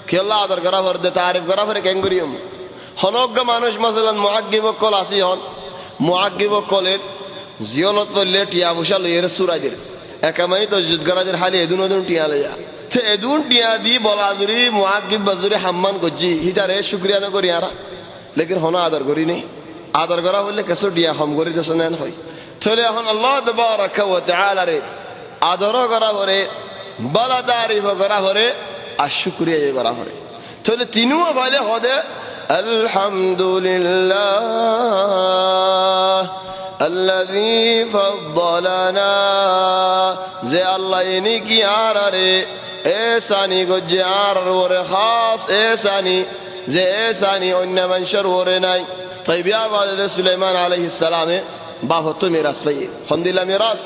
Speaker 4: কেলা আদর করা হরদে তারিফ করা পরে কেন করিম হনজ্ঞ মানুষ মাসালান মুআজ্জিব কল আসি হন মুআজ্জিব কলের জিয়লত পড়লে টিয়া বসা লইয়ের সুরাইদের একামাই তো যুদ্ধরাজের হালি এদুন এদুন টিয়া লইয়া তো এদুন টিয়া দি বলা জুরি মুআজ্জিব বাজুরি হাম্মান গজ্জি হিতারে শুকরিয়া ন করি আরা লেকিন হনা আদর করি নেই আদর করা হলে কেসো টিয়া হম করি দেশ নেন হয় তাহলে এখন আল্লাহ তাবারাক ওয়া তাআলা রে আদর করা পরে বালা তারিফ করা পরে আর শুকরিয়া করা পরে তাহলে তিনুও ভাইলে হদে আলহামদুলিল্লাহ الذي فضلنا যে আল্লাহ ইনি কি আরে এসানি গজ্জে আর ওরে খাস এসানি যে এসানি অন্য মানুষের ওরে নাই তাই বিয়া বাদে সুলাইমান আলাইহিস সালামে বাহত মিরাস পাই হন্দিলা মিরাস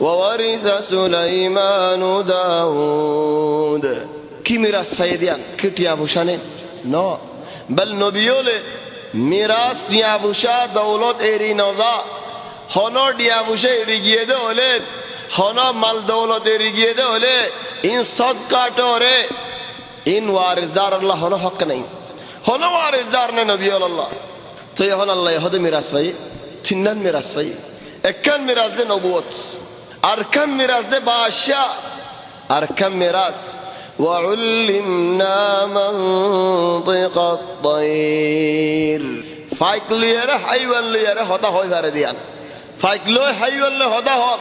Speaker 4: وورث سليمان داود কি মিরাস পাই দিয়ান কিটিয়া ভূষণে ন বল নবিয়লে মিরাস দিয়া বুশা দৌলত এরি নজা হন দিয়া বুশা এরি গিয়ে দে হলে হন মাল দৌলত এরি গিয়ে দে হলে ইন সদকা টরে ইন ওয়ারিসদার আল্লাহ হন হক নাই হন ওয়ারিসদার না নবী আল্লাহ তো এখন আল্লাহ হদ মিরাস ভাই তিনন মিরাস ভাই একখান মিরাস দে নবুয়ত আরকাম মিরাস দে বাদশা আরকাম মিরাস وعلمنا منطق الطير فايكليره حيوانليره هدا هوي فرديان فايكلو حيوان هدا هون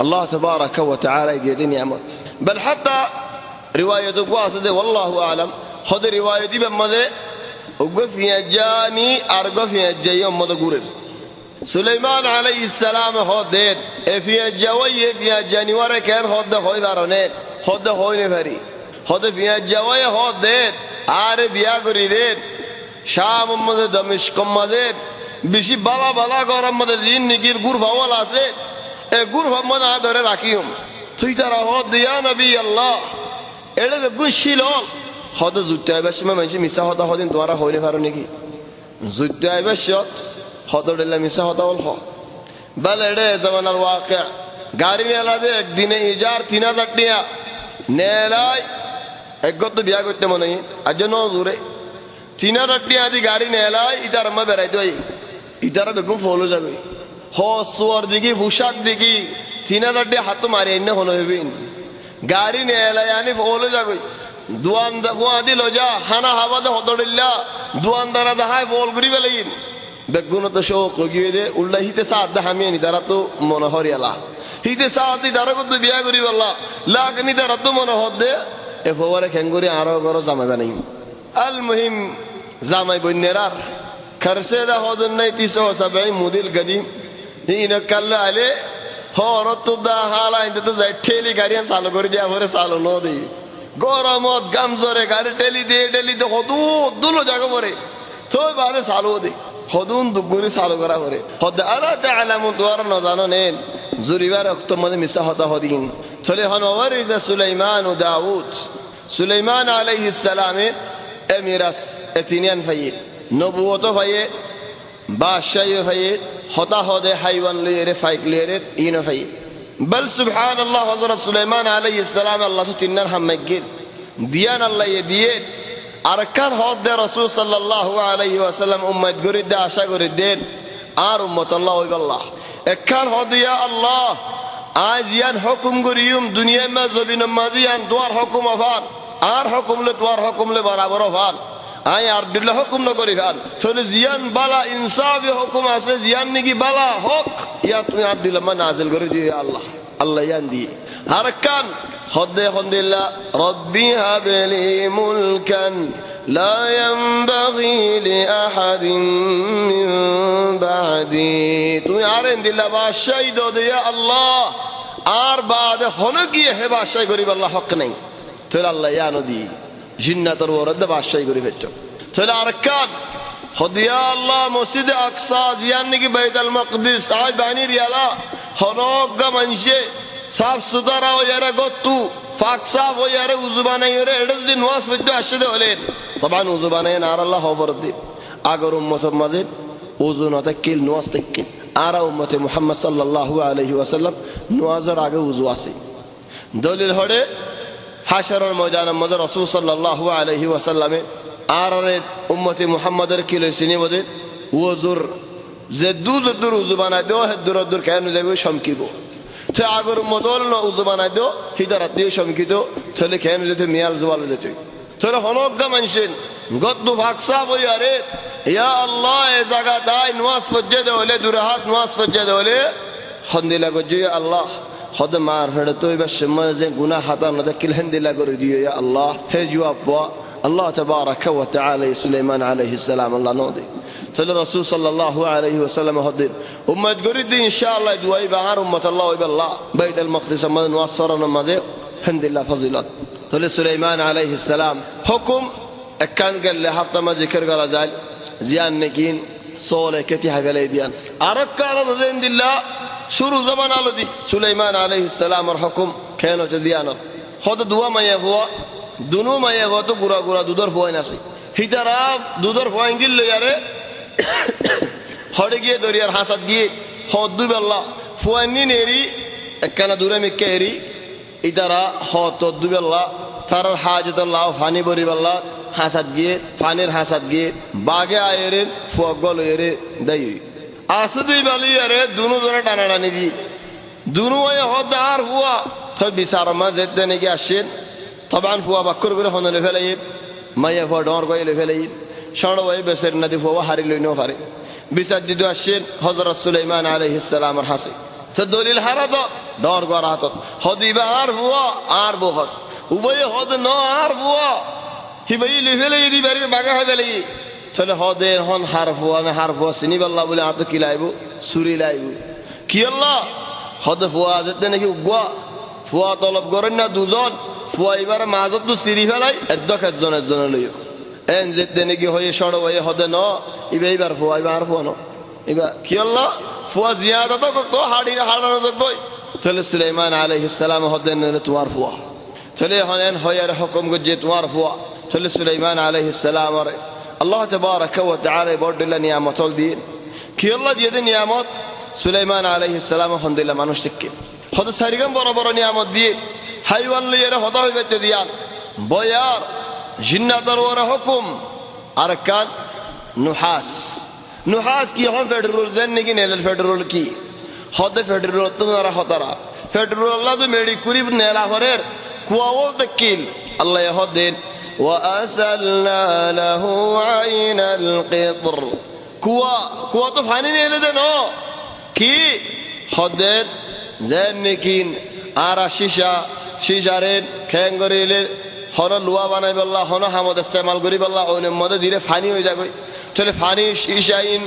Speaker 4: الله تبارك وتعالى يدي نعمت بل حتى روايه قواصد والله اعلم خد روايه دي بمده وقف يجاني ارغف يجيوم مدغور سليمان عليه السلام هدين في الجوي في جانور كان هدا هوي فارونه هدا هوي نفري হদে ফিয়া যাওয়ায় হদেন আর বিয়া করিলেন শাম মধ্যে দমিশক মধ্যে বেশি বালা বালা গরম মধ্যে জিন নিকির গুর ভাওয়াল আছে এ গুর ভামনা ধরে রাখিম তুই তারা হদ দিয়া নবী আল্লাহ এড়ে গুছিল হদে জুতাই বাসমা মানছি মিছা হদা হদিন তোমারা হইনে পারো নাকি জুতাই বাসত হদড়লা মিছা হদা হল বল এড়ে জামানার ওয়াকিয়া গাড়ি নেলা দে একদিনে ইজার 3000 টাকা নেলাই একগত বিয়া করতে মনে আজ নজুরে 3000 টাকা দি গাড়ি নেলাই ইতার মা বেড়াইতে হয় ইতারা বেগুন ফলো যাবে হ সোয়ার দিকে পোশাক দিকে 3000 টাকা হাত মারি এনে হলো হইবেন গাড়ি নেলাই আনি ফলো যাবে দুয়ানদা ফুয়াদি লজা হানা হাবাদে হতড়িল্লা দুয়ানদারা দাহাই ফল করি বেলাইন বেগুন তো শোক গিয়ে দে উল্লা হিতে সাদ হামি নি তারা তো মনে হরিয়ালা হিতে সাদি তারা কত বিয়া করি বললা লাগনি তারা তো মনে হদে এ ফওয়ারে খেঙ্গুরি আরো গরো জামাইবা নাই আল মুহিম জামাই বন্যেরার খরচে দা হদন নাই 370 মডেল গদিম হিন কাল্লা আলে হরত দা হালা ইনতে তো যাই ঠেলি গাড়িয়ান চালু করে দিয়া পরে চালু ন দেই গরমত গামজরে গাড়ি ঠেলি দে হদু দুলো জায়গা পরে তো বাদে চালু দে হদুন দুগুরি চালু করা পরে হদ আলা তাআলামু দুয়ার ন জানো নেন জুরিবার রক্ত মধ্যে মিশা হতা হদিন চলে হন ওয়ারিসা সুলাইমান ও দাউদ সুলাইমান আলাইহিস সালামে এ মিরাস এতিনিয়ান ফাইয়ে নবুয়ত ফাইয়ে বাদশাহী ফাইয়ে হতা হদে হাইওয়ান লিয়ে ফাইক লিয়ে ইন ফাইয়ে বল সুবহানাল্লাহ হযরত সুলাইমান আলাইহিস সালাম আল্লাহ তো তিননার হাম্মাগির দিয়ান আল্লাহ দিয়ে আরকান হদ দে রাসূল সাল্লাল্লাহু আলাইহি ওয়াসাল্লাম উম্মত গরি দে আশা করে দেন আর উম্মত আল্লাহ ওই আল্লাহ একখান হদিয়া আল্লাহ আজ ইয়ান হুকুম করিম দুনিয়া মে জবিন মাদিয়ান দুয়ার হুকুম আফান আর হুকুম লে দুয়ার হুকুম লে বরাবর আফান আই আর দিল্লা হুকুম না করি খান তাহলে জিয়ান বালা ইনসাফে হুকুম আছে জিয়ান নাকি বালা হক ইয়া তুমি আর দিল্লা মা নাজিল করে দিয়ে আল্লাহ আল্লাহ ইয়ান দিয়ে আরকান হদে হদিল্লা রব্বি হাবলি মুলকান لا ينبغي لأحد من بعدي তুমি আরেন দিল্লা বাদশাহী দো দিয়া আল্লাহ আর বাদে হনো গিয়ে হে বাদশাহী করিব আল্লাহ হক নাই তাহলে আল্লাহ ইয়ানো দি জিন্নাতের ওরদে বাদশাহী করি ফেলছো তাহলে আরকান হদিয়া আল্লাহ মসজিদে আকসা জিয়ান নাকি বাইতুল মাকদিস আই বানি রিয়ালা হনগা মানসে সাফ সুতরা ও ইয়ারে গত্তু ফাক সাফ ও ইয়ারে উযু বানাই রে এটা যদি নামাজ পড়তে আসতে হলেন তখন উযু বানাই আর আল্লাহ খবর দি আগর উম্মতের মাঝে উযু না তাকিল নামাজ তাকিল আর উম্মতে মুহাম্মদ সাল্লাল্লাহু আলাইহি ওয়াসাল্লাম নামাজের আগে উযু আছে দলিল হড়ে হাশরের ময়দানের মধ্যে রাসূল সাল্লাল্লাহু আলাইহি ওয়াসাল্লামে আর উম্মতে মুহাম্মাদের কি লইছিনি বলে উযুর যে দূর উযু বানাই দেও হে দূর কেন যাবে সমকিব তে আগর মদল না উযু বানাই দেও হিদারাত দিয়ে সমকিত তাহলে কেন যেতে মিয়াল জওয়াল যেতে তাহলে হনগা মানছেন গদ্দু ফাকসা বই আরে ইয়া আল্লাহ এ জায়গা দাই নামাজ পড়তে দেওলে দুরাহাত নামাজ পড়তে দেওলে হন্দিলা গজি আল্লাহ হদ মার ফেড়ে তো এবার সময় যে গুনাহ হাতা না কিল হন্দিলা করে দিও ইয়া আল্লাহ হে জবাব আল্লাহ তাবারাকা ওয়া তাআলা সুলাইমান আলাইহিস সালাম আল্লাহ নদী তাহলে রাসূল সাল্লাল্লাহু আলাইহি ওয়াসাল্লাম হদিন উম্মত গরিদি ইনশাআল্লাহ দুআই বাহার উম্মত আল্লাহ ওয়া আল্লাহ বাইতুল মাকদিস আমাদের নামাজ সরানো মাঝে হন্দিল্লাহ ফজিলত তাহলে সুলাইমান আলাইহিস সালাম হুকুম একান গেলে হাফতা মা জিকির করা যায় জিয়ান নেকিন সোলে কেতি হাগলে দিয়ান আরকান দিল্লাহ শুরু জমান আলো দি সুলাইমান আলাইহিস সালামের হুকুম কেন তো দিয়ান হদ দুয়া মাইয়া হুয়া দুনো মাইয়া হুয়া তো গুড়া দুধর ফোয়াইন আছে হিতারা দুধর ফোয়াইন গিল ইয়ারে হড়ে গিয়ে দরিয়ার হাসাত গিয়ে হদ দুবেল্লা ফোয়াইনি নেরি একখানা দূরে মিক্কে এরি ইতারা হত দুবেল্লা তার হাজতুল্লাহ ফানি বরিবাল্লা হাসাত গিয়ে ফানির হাসাত গিয়ে বাগে আয়ের ফুয়াগল এরে দেই আসে দুই বালি আরে দুনো জনে টানাটানি দি দুনো আয় হদ আর হুয়া তো বিচার মা যেতে নাকি আসেন তবান ফুয়া বাক্কর করে হনলে ফেলাই মাইয়া ফুয়া ডর গইলে ফেলাই সড় ওই বেসের নদী ফুয়া হারি লইনো পারে বিচার দিতে আসেন হযরত সুলাইমান আলাইহিস সালামের হাসে তো দলিল হারাত ডর গরাত হদিবা আর হুয়া আর বহুত উভয় হদ ন আর হুয়া হিবাই লিফেলাই দি বাড়ি বাগা হয় বেলাই চলে হদে হন হার ফুয়া সিনিবাল্লাহ বলে আর তো কি লাইব সুরি লাইব কি আল্লাহ হদ ফুয়া যেতে নাকি উগুয়া ফুয়া তলব করেন না দুজন ফুয়া এবার মাজত তো সিরি ফেলাই একজন লইও এন যেতে নাকি হয়ে সড় হয়ে হদে ন ইবে এবার ফুয়া এবার ফুয়া ন এবার কি আল্লাহ ফুয়া জিয়াদা তো হাড়ানো যোগ্য চলে সুলাইমান আলাইহিস সালাম হদে তোমার ফুয়া চলে হনেন হয়ে হুকুম করছে তোমার ফুয়া চলে সুলাইমান আলাইহিস সালাম আর আল্লাহ তাবারাকা ওয়া তাআলা বড় নিয়ামত দিন কি আল্লাহ দিয়ে দেন নিয়ামত সুলাইমান আলাইহিস সালাম হন্দিলা মানুষ থেকে হদ সারিগাম বড় নিয়ামত দিয়ে হাইওয়ান লিয়ে হদা হইতে দিয়ান বয়ার জিন্নাতের ওরা হুকুম আর কান নুহাস কি হন ফেডারেল জান নাকি নেলাল ফেডারেল কি হদ ফেডারেল তো না হতারা ফেডারেল আল্লাহ তো মেডি কুরি নেলা হরের কুয়াও তকিল আল্লাহ হদেন وأسلنا له عين القطر كوا تو فاني نيله دنو كي خدر زنكين آرا شيشارين كهنگريل هنا لوا بناي بالله هنا حمد استعمال করি بالله ওনে মধ্যে ধীরে ফানি হয়ে যাবে চলে ফানি শিশাইন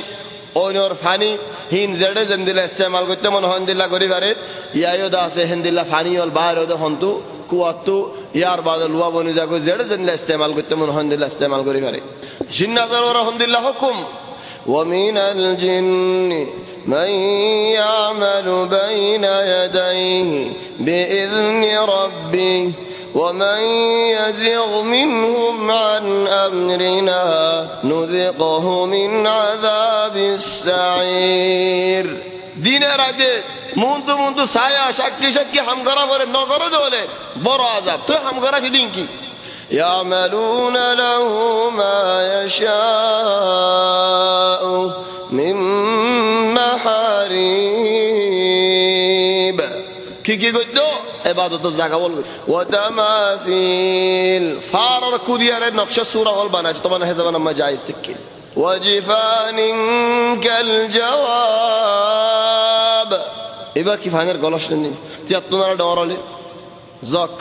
Speaker 4: ওনর ফানি হিন জেডে জন্দিলা ইস্তেমাল করতে মন হন্দিলা করি পারে ইয়ায়ো দাসে হন্দিলা ফানি হল বাহির হতে হন্তু কুয়াতু ইয়ার বাদে লুয়া বনি যাগো জেডে জন্দিলা ইস্তেমাল করতে মন হন্দিলা ইস্তেমাল করি পারে জিন্নাতের ওরা হন্দিলা হুকুম ومن الجن من يعمل بين يديه بإذن ربه ومن يزغ منهم عن أمرنا نذقه من عذاب السعير দিনের রাতে মুন্তু ছায়া সাক্ষী হামগরা করে নগরে দলে বড় আযাব তো হামগরা দিন কি يعملون له ما يشاء من محاريب কি করতো ইবাদতের জায়গা বলবে ওয়া তামাসিল ফারার কুদিয়ারে নকশা সূরা হল বানায় তোমার হেজাবান আম্মা জায়েজ থেকে ওয়া জিফানিন কাল জওয়াব এবার কি ফাইনাল গলস নেই তিয়াত্তনারা ডরালে জক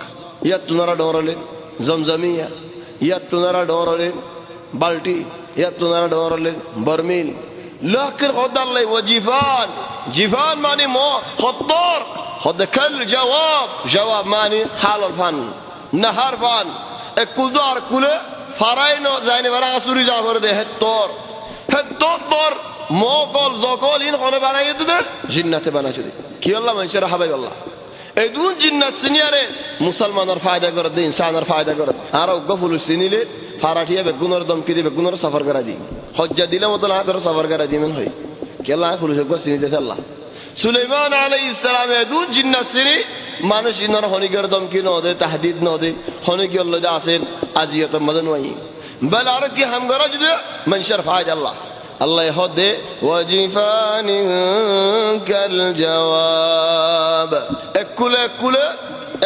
Speaker 4: ইয়াত্তনারা ডরালে জমজমিয়া ইয়াত্তনারা ডরালে বালটি ইয়াত্তনারা ডরালে বরমিল لكن خد الله وجفان جفان معني مو خطر خد كل جواب معني حال الفن نهار فن كل دار كله فراينو زين ورا سوري جافر ده هتور دور مو قول زقول إن خونه بناي يده جنة بناي جدي كي الله من شر حبايب الله ادون جنة سنياره مسلمان فايدة کرد انسان فايدة کرد آرا وقفول السنيله فاراتيه بگونر دم كده بگونر سفر كردي حجة ديلا مطلع هذا سفر كردي من هاي كي الله فلوس القوا سنيده الله سليمان عليه السلام ادون جنة سني মানুষ ইনার হনি করদম কি নদে তাহদিদ নদে হনি কি আল্লাহ আসেন আজিয়াত মদন ওয়াই বল আর কি হাম গরা যদি মনশর ফায়দ আল্লাহ আল্লাহ হদে ওয়াজিফানিন কাল জওয়াব একুলে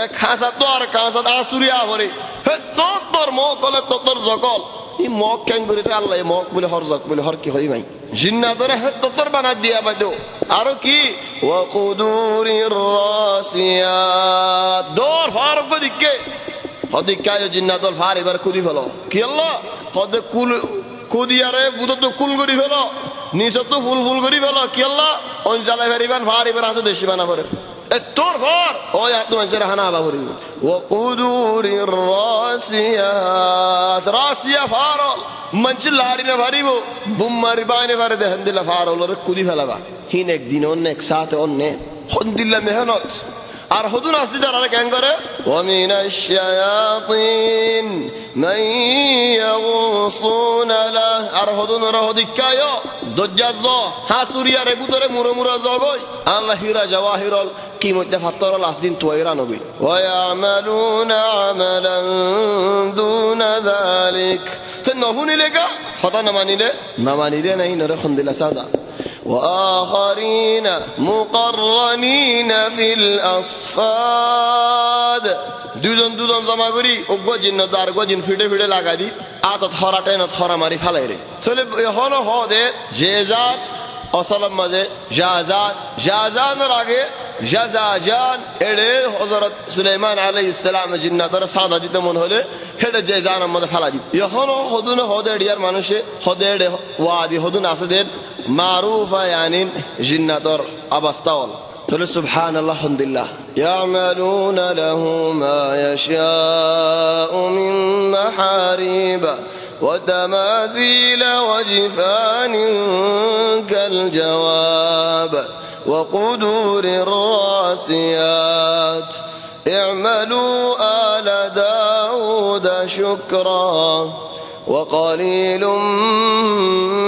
Speaker 4: এক খাসা তো আর খাসা আসুরিয়া ভরে হে তোর মো কলে তোর জকল ই মক কেন করিতে আল্লাহ মক বলে হর জক বলে হর কি হই ভাই জিন্নাতরে হে তোর বানা দিয়া বাদো আর কি ওয়াকুদুরির রাসিয়াত দর ফারক দিকে হদি কায় জিন্নাতল ফার এবার কুদি ফেলো কি আল্লাহ হদে কুল কুদিয়ারে বুতো তো কুল করি ফেলো নিচে তো ফুল করি ফেলো কি আল্লাহ ওই জালাই ফারিবান ফার এবার আতো দেশি বানা করে তোর ফার ওই আতো মানুষের হানা আবা করি ওয়াকুদুরির রাসিয়া ফারল मंच लारी ने भारी वो बुम्मारी बाने भारे दे हंदिला फार और कुदी फैलावा हिन एक दिन ओन्ने एक साथ ओन्ने हंदिला मेहनत আর হুদুন আসি যারা কেন করে ওয়ামিনাশ শায়াতিন মান ইয়াগুসুনা লা আর হুদুন রহদিকায় দজ্জাজ হাসুরিয়ার ভিতরে মুরমুরা জগই আল্লাহ হিরা জাওয়াহিরল কিমতে ফাত্তর লাস্ট দিন তোয়রা নবী ওয়া ইয়ামালুনা আমালান দুনা যালিক তো নহুনিলে কা খতা না মানিলে নাই নরে খন্দিলা সাদা وآخرين مقرنين في الأصفاد দুজন জমা করি ওগো জিন্ন দার গো জিন ফিডে লাগা দি আত থরাটে না থরা মারি ফালাই রে চলে হলো হদে জেজাত অসলাম মাঝে জাজানের আগে জাজাজান এড়ে হযরত সুলাইমান আলাইহিস সালাম জিন্নাতর সাদা দিতে মন হলে হেডে জেজানের মধ্যে ফালা দি এখন হদুন হদে ডিয়ার মানুষে হদে ওয়াদি হদুন আসদের معروفة يعني جنة أبستول قل سبحان الله الحمد لله يعملون له ما يشاء من محاريب وتماثيل وجفان كالجواب وقدور الراسيات اعملوا آل داود شكرا وقليل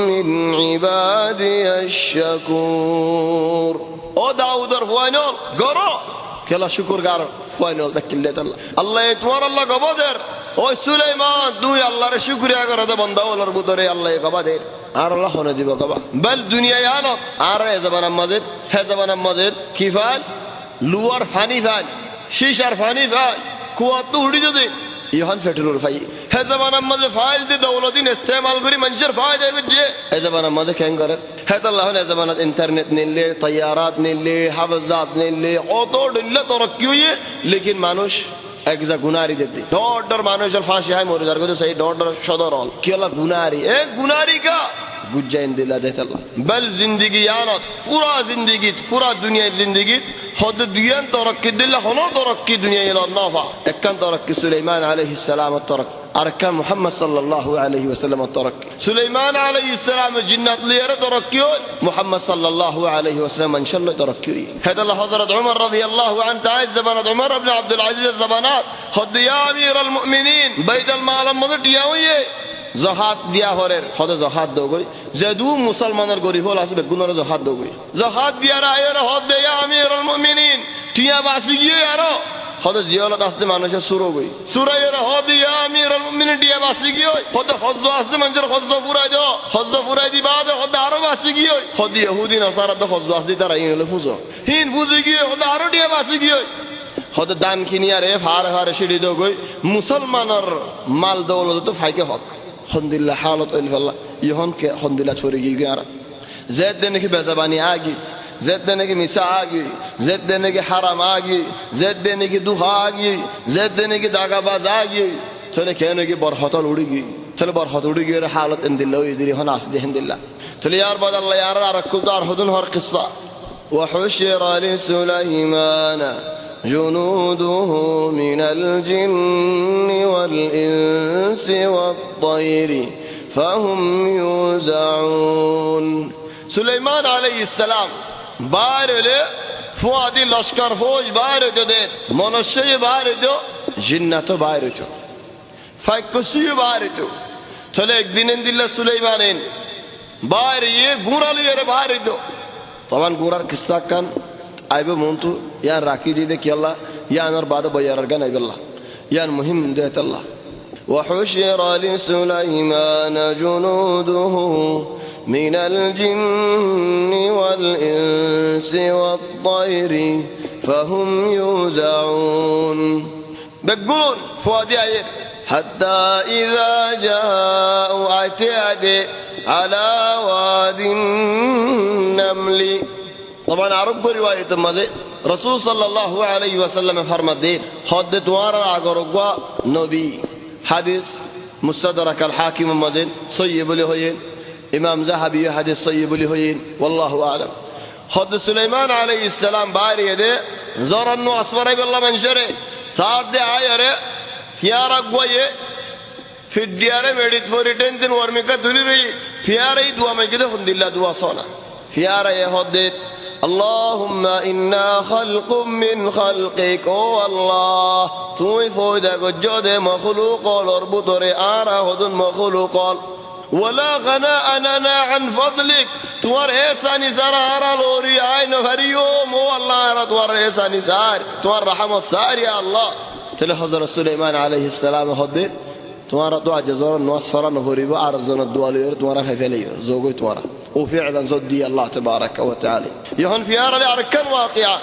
Speaker 4: من عبادي الشكور او داود فاينل غرو كلا شكر غار فاينل تكلت الله يتوار الله غبادر او سليمان دوي الله ر شكريا کرده بندا ولر بدره الله غبادر আর আল্লাহ হনে দিব গবা বল দুনিয়া ইয়ানো আর এ জামানা মজেদ হে জামানা মজেদ কি ফাল লুয়ার ফানি ফাল শিশার ফানি ফাল কুয়াত উড়ি যদি ইহান ফেটরুল ফাই হে জামানা মজে ফাইল দি দৌলতিন ইস্তেমাল করি মানুষের ফায়দা করছে হে জামানা মজে কেন করে হে আল্লাহ হে জামানা ইন্টারনেট নিলে তৈয়ারাত নিলে হাফজাত নিলে অত দিল্লা তরক্কি হয়ে লেকিন মানুষ একজা গুনারি দিতে ডর মানুষের ফাঁসি হয় মরে যার কথা সেই ডর সদর হল কি হলো গুনারি এ গুনারি কা গুজাইন দিলা দেত আল্লাহ বল জিন্দেগি ইয়ানত পুরা দুনিয়ার জিন্দেগি হদ দুনিয়ান তরক্কি দিল্লা হলো তরক্কি দুনিয়া ইলা নাফা একখান তরক্কি সুলাইমান আলাইহিস সালাম তরক্কি أركان محمد صلى الله عليه وسلم التركي سليمان عليه السلام جنات ليرة تركي محمد صلى الله عليه وسلم إن شاء الله تركي هذا الله حضرت عمر رضي الله عنه تعيش زبانات عمر بن عبد العزيز الزبانات خد يا أمير المؤمنين بيت المال مدد ياويه زهات دیا هرر خدا زهات دوگوی زدو مسلمانر گری هول اسب گنار زهات دوگوی زهات دیا را ایر خد یا امیر المؤمنین تیا باسیگی یارو خدا زیارت اسد مانوش سورو گوی سوره را خد یا امیر المؤمنین تیا باسیگی خدا خدا اسد منجر خدا فرای دو خدا فرای دی بعد خدا هارو باسیگی خدا یهودی نصارا دو خدا اسد ترا این لفظو هین فوزیگی خدا هارو تیا باسیگی হদ দান কিনিয়ারে ফারে ফারে সিঁড়ি দো গই মুসলমানের মাল দৌলত তো ফাইকে হক হন্দিল্লা হালত আল্লাহ ইহন কে হন্দিল্লা ছড়ি গই আর জেদ দেনে কি বেজাবানি আগি জেদ দেনে কি মিসা আগি জেদ দেনে কি হারাম আগি জেদ দেনে কি দুহা আগি জেদ দেনে কি দাগাবাজ আগি চলে কেন কি বরহতল উড়ি গই চলে বরহত উড়ি গই হালত ইনদিল্লা ইদিরি হন আসদি হিন্দিল্লা চলে ইয়ার বাদ আল্লাহ ইয়ার আর কুল দার হুদুন হর কিসসা وحشر لسليمان جنوده من الجن والإنس والطير فهم يوزعون سليمان عليه السلام بارله فؤادي لشکر فوج بارده ده منشي بارده جنته بارده فاكسي بارده چله ایک دن اندilla سليمانين باريه غوراليه بارده طبعا غورار قصه كان আইবে মন্তু ইয়ান রাখি দিতে কি আল্লাহ ইয়ানার বাদে বয়ার গান আইবে আল্লাহ ইয়ান মুহিম দেত আল্লাহ وحشر لسليمان جنوده من الجن والإنس والطير فهم يوزعون بقولون فؤادي آيات حتى إذا جاءوا اعتاد على واد النمل طبعا عرب کو روایت مزے رسول صلی اللہ علیہ وسلم فرماتے خود دوارا اگرگوا نبی حدیث مستدرک الحاکم مزے صحیح بلی ہوئے امام ذهبی حدیث صحیح بلی ہوئے والله اعلم خود سلیمان علیہ السلام باری دے زرن اسفر بالله من شر ساتھ دے آئے رے فیارا گوئے فدیارے میڈیت فوریٹن دن ورمکا دوری رہی فیارا ہی دعا میں کدے خند اللہ دعا سونا فیارا یہ خود دے اللهم إنا خلق من خلقك أو الله توي فوجك جود مخلوق الأربطر آرا هدن مخلوق ولا غناء لنا عن فضلك توار إحساني سار آرا لوري عين فريوم أو الله آرا توار إحساني سار توار رحمة سار يا الله تلي حضر سليمان عليه السلام هدن توار دعا جزار نوصفرا نهوريبا عرضنا الدعا لير توار خفلي زوجي توار وفعلا زدي الله تبارك وتعالى يهون فيارا لأركان واقعة